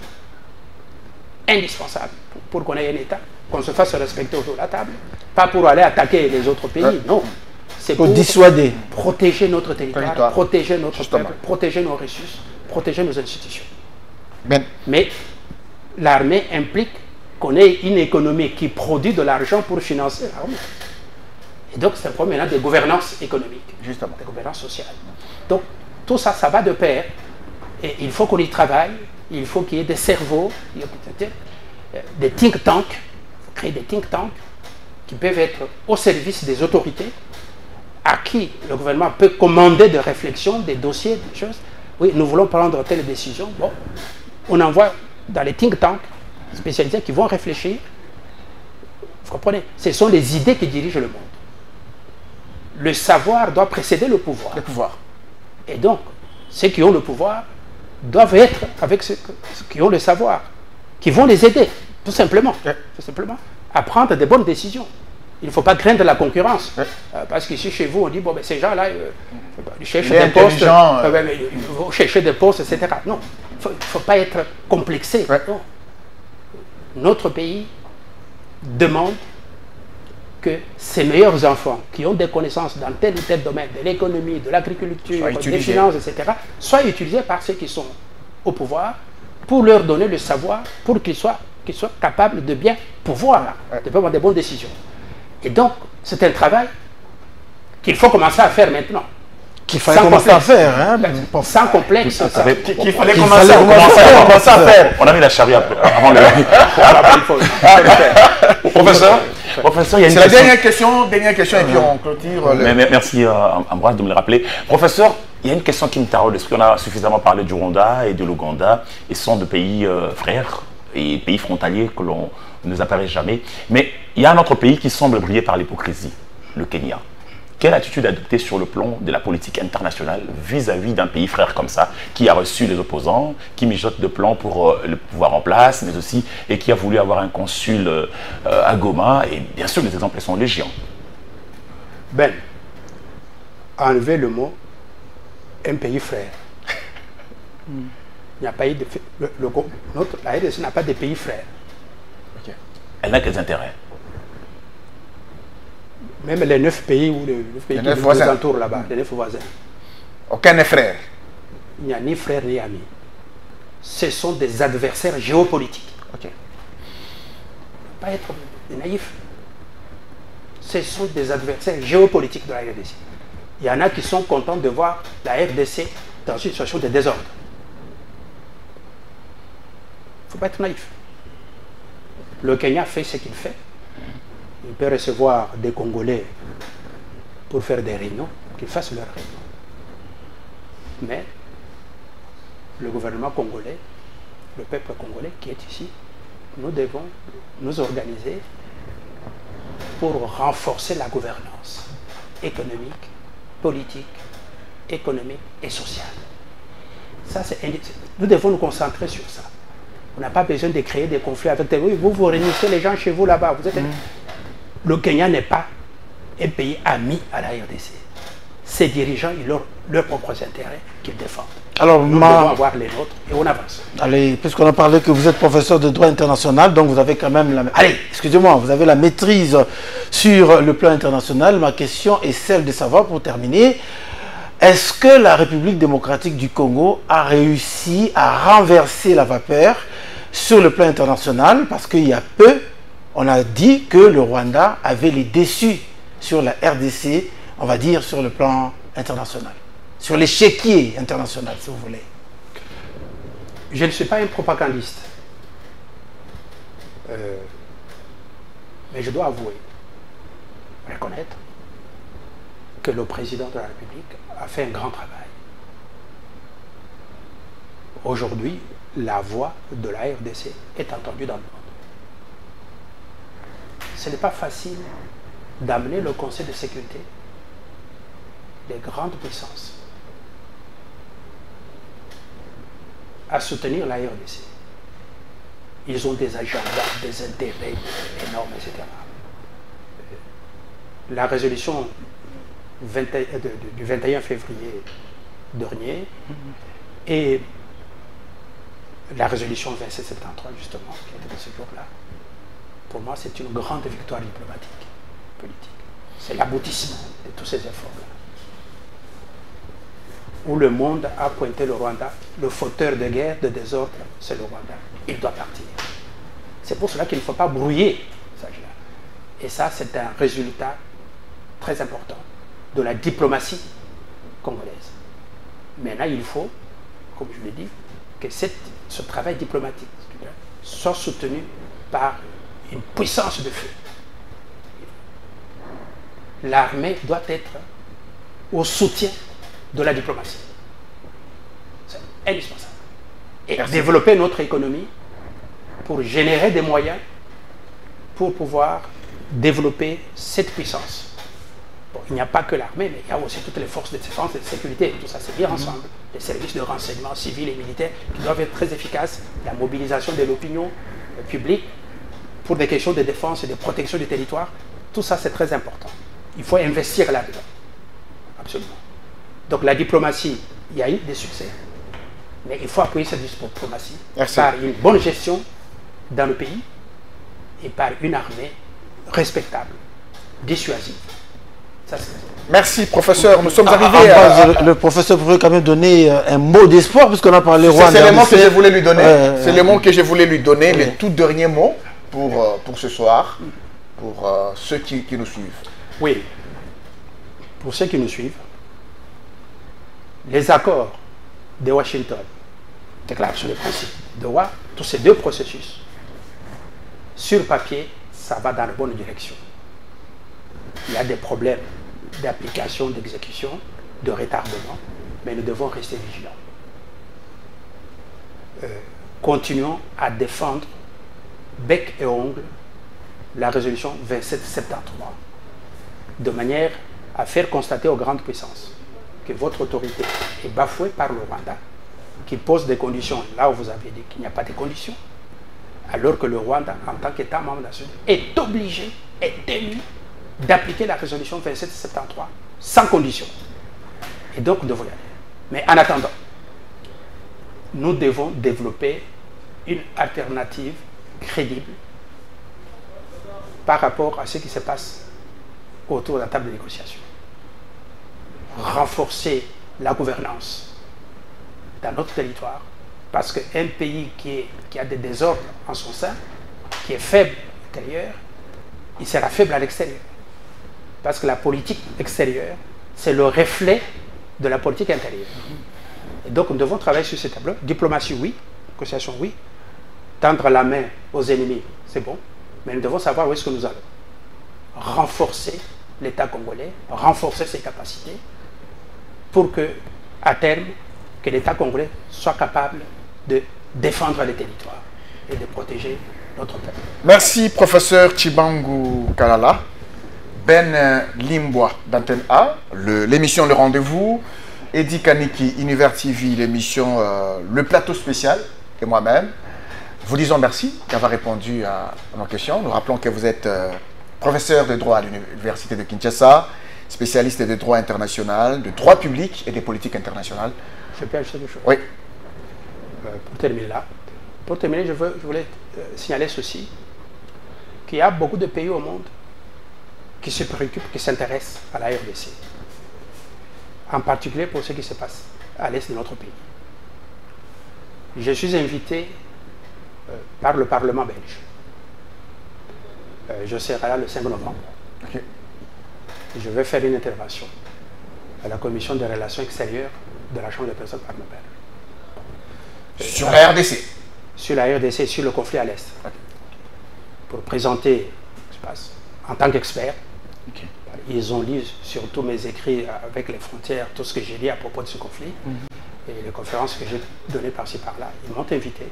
indispensable pour qu'on ait un État, qu'on se fasse respecter autour de la table, pas pour aller attaquer les autres pays, non. C'est pour dissuader, protéger notre territoire, protéger notre peuple, protéger nos ressources, protéger nos institutions. Mais l'armée implique qu'on ait une économie qui produit de l'argent pour financer l'armée. Et donc, c'est un problème maintenant de gouvernance économique, de gouvernance sociale. Donc, tout ça, ça va de pair. Et il faut qu'on y travaille, il faut qu'il y ait des cerveaux, des think tanks, il faut créer des think tanks qui peuvent être au service des autorités, à qui le gouvernement peut commander des réflexions, des dossiers, des choses. Oui, nous voulons prendre telle décision. Bon, on envoie dans les think tanks spécialisés qui vont réfléchir. Vous comprenez? Ce sont les idées qui dirigent le monde. Le savoir doit précéder le pouvoir. Et donc, ceux qui ont le pouvoir doivent être avec ceux qui ont le savoir, qui vont les aider. Tout simplement. Tout simplement. À prendre des bonnes décisions. Il ne faut pas craindre la concurrence. Parce qu'ici, chez vous, on dit, bon, ben, ces gens-là, ils cherchent des postes, ils chercher des postes, etc. Non, il ne faut pas être complexé. Non. Notre pays demande que ses meilleurs enfants, qui ont des connaissances dans tel ou tel domaine, de l'économie, de l'agriculture, des finances, etc., soient utilisés par ceux qui sont au pouvoir pour leur donner le savoir, pour qu'ils soient capables de bien pouvoir, de prendre des bonnes décisions. Et donc, c'est un travail qu'il faut commencer à faire maintenant. Qu'il fallait commencer à faire, hein, sans complexe. Qu'il fallait commencer à faire. On a mis la charrue avant le... Professeur, il y a une c'est la dernière question et puis on clôture. Merci Ambroise de me le rappeler. Professeur, il y a une question qui me taraude l'esprit. On a suffisamment parlé du Rwanda et de l'Ouganda. Ils sont deux pays frères et pays frontaliers que l'on ne nous apparaît jamais. Mais il y a un autre pays qui semble briller par l'hypocrisie, le Kenya. Quelle attitude adopter sur le plan de la politique internationale vis-à-vis d'un pays frère comme ça, qui a reçu les opposants, qui mijote de plans pour le pouvoir en place, mais aussi, et qui a voulu avoir un consul à Goma, et bien sûr les exemples sont légion. Ben, enlevez le mot un pays frère. Il n'y a pas eu de... la RDC n'a pas de pays frères. Okay. Elle n'a que des intérêts. Même les 9 pays ou les pays qui nous entourent là-bas, les 9 voisins. Aucun n'est frère. Il n'y a ni frère ni ami. Ce sont des adversaires géopolitiques. Ok. Pas être naïf. Ce sont des adversaires géopolitiques de la RDC. Il y en a qui sont contents de voir la RDC dans une situation de désordre. Il ne faut pas être naïf. Le Kenya fait ce qu'il fait. Il peut recevoir des Congolais pour faire des réunions, qu'ils fassent leurs réunions. Mais le gouvernement congolais, le peuple congolais qui est ici, nous devons nous organiser pour renforcer la gouvernance économique, politique, économique et sociale. Ça, nous devons nous concentrer sur ça. On n'a pas besoin de créer des conflits avec des... Oui, vous réunissez les gens chez vous là-bas. Vous êtes... Le Kenya n'est pas un pays ami à la RDC. Ses dirigeants, ils ont leurs propres intérêts qu'ils défendent. Alors, nous devons avoir les nôtres et on avance. Allez, puisqu'on a parlé que vous êtes professeur de droit international, donc vous avez quand même la... Allez, excusez-moi, vous avez la maîtrise sur le plan international. Ma question est celle de savoir, pour terminer, est-ce que la République démocratique du Congo a réussi à renverser la vapeur sur le plan international? Parce qu'il y a peu, on a dit que le Rwanda avait les déçus sur la RDC, on va dire sur le plan international, sur l'échiquier international, si vous voulez. Je ne suis pas un propagandiste, mais je dois avouer, reconnaître que le président de la République a fait un grand travail. Aujourd'hui, la voix de la RDC est entendue dans le monde. Ce n'est pas facile d'amener le Conseil de sécurité des grandes puissances à soutenir la RDC. Ils ont des agendas, des intérêts énormes, etc. La résolution du 21 février dernier et la résolution 2773, justement, qui était de ce jour-là, pour moi, c'est une grande victoire diplomatique, politique. C'est l'aboutissement de tous ces efforts-là. Où le monde a pointé le Rwanda, le fauteur de guerre, de désordre, c'est le Rwanda. Il doit partir. C'est pour cela qu'il ne faut pas brouiller ça. Et ça, c'est un résultat très important de la diplomatie congolaise. Maintenant, il faut, comme je l'ai dit, que ce travail diplomatique soit soutenu par une puissance de feu. L'armée doit être au soutien de la diplomatie. C'est indispensable. Et développer notre économie pour générer des moyens pour pouvoir développer cette puissance. Bon, il n'y a pas que l'armée, mais il y a aussi toutes les forces de défense et de sécurité. Tout ça, c'est bien ensemble. Les services de renseignement civils et militaires qui doivent être très efficaces. La mobilisation de l'opinion publique pour des questions de défense et de protection du territoire, tout ça c'est très important. Il faut investir là-dedans. Absolument. Donc la diplomatie, il y a eu des succès, mais il faut appuyer cette diplomatie par une bonne gestion dans le pays et par une armée respectable, dissuasive. Ça, merci professeur, nous sommes arrivés à... Le professeur pourrait quand même donner un mot d'espoir puisqu'on a parlé Rwanda. C'est le mot que je voulais lui donner, c'est le mot que je voulais lui donner, les tout derniers mots pour ce soir, pour ceux qui nous suivent. Oui, pour ceux qui nous suivent, les accords de Washington, déclaration de principe de Doha, tous ces deux processus, sur papier, ça va dans la bonne direction. Il y a des problèmes d'application, d'exécution, de retardement, mais nous devons rester vigilants. Continuons à défendre bec et ongle la résolution 2773, de manière à faire constater aux grandes puissances que votre autorité est bafouée par le Rwanda, qui pose des conditions là où vous avez dit qu'il n'y a pas de conditions, alors que le Rwanda, en tant qu'État membre national, est obligé, est tenu d'appliquer la résolution 2773 sans condition. Et donc, nous devons y aller. Mais en attendant, nous devons développer une alternative crédible par rapport à ce qui se passe autour de la table de négociation. Renforcer la gouvernance dans notre territoire, parce qu'un pays qui a des désordres en son sein, qui est faible à l'intérieur, il sera faible à l'extérieur. Parce que la politique extérieure, c'est le reflet de la politique intérieure. Et donc nous devons travailler sur ces tableaux. Diplomatie, oui. Négociation, oui. Tendre la main aux ennemis, c'est bon. Mais nous devons savoir où est-ce que nous allons. Renforcer l'État congolais, renforcer ses capacités, pour que, à terme, que l'État congolais soit capable de défendre les territoires et de protéger notre peuple. Merci professeur Tshibangou Kalala. Ben Limbois d'Antenne A, l'émission Le Rendez-vous, Eddie Kaniki, Univers TV, l'émission Le Plateau Spécial, et moi-même. Vous disons merci d'avoir répondu à nos questions. Nous rappelons que vous êtes professeur de droit à l'Université de Kinshasa, spécialiste de droit international, de droit public et des politiques internationales. Je peux ajouter quelque chose? Oui. Pour terminer là, je voulais signaler ceci, qu'il y a beaucoup de pays au monde qui se préoccupent, qui s'intéressent à la RDC, en particulier pour ce qui se passe à l'est de notre pays. Je suis invité par le Parlement belge. Je serai là le 5 novembre. Okay. Je vais faire une intervention à la Commission des relations extérieures de la Chambre des personnes parlementaires. Sur la RDC? Sur la RDC, sur le conflit à l'Est. Okay. Pour présenter ce qui se passe en tant qu'expert. Okay. Ils ont lu sur tous mes écrits avec les frontières, tout ce que j'ai dit à propos de ce conflit. Et les conférences que j'ai données par-ci par-là. Ils m'ont invité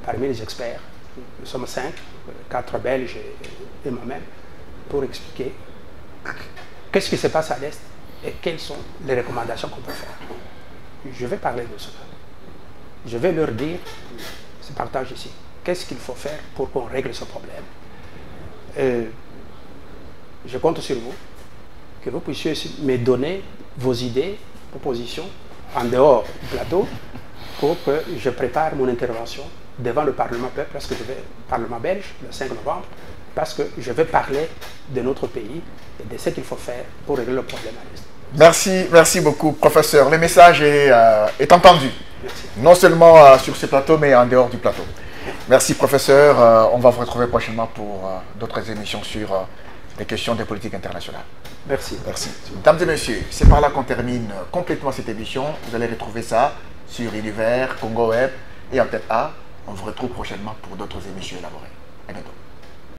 parmi les experts. Nous sommes 5, 4 Belges et moi-même, pour expliquer qu'est-ce qui se passe à l'Est et quelles sont les recommandations qu'on peut faire. Je vais parler de cela. Je vais leur dire, ce partage ici, qu'est-ce qu'il faut faire pour qu'on règle ce problème. Je compte sur vous, que vous puissiez me donner vos idées, propositions, en dehors du plateau, pour que je prépare mon intervention devant le Parlement Parlement belge, le 5 novembre, parce que je vais parler de notre pays et de ce qu'il faut faire pour régler le problème à l'Est. Merci beaucoup, professeur. Le message est entendu. Merci. Non seulement sur ce plateau, mais en dehors du plateau. Merci, professeur. On va vous retrouver prochainement pour d'autres émissions sur les questions de politique internationale. Merci. Merci. Mesdames et messieurs, c'est par là qu'on termine complètement cette émission. Vous allez retrouver ça sur Univers, Congo Web et Antenne A. On vous retrouve prochainement pour d'autres émissions élaborées. À bientôt.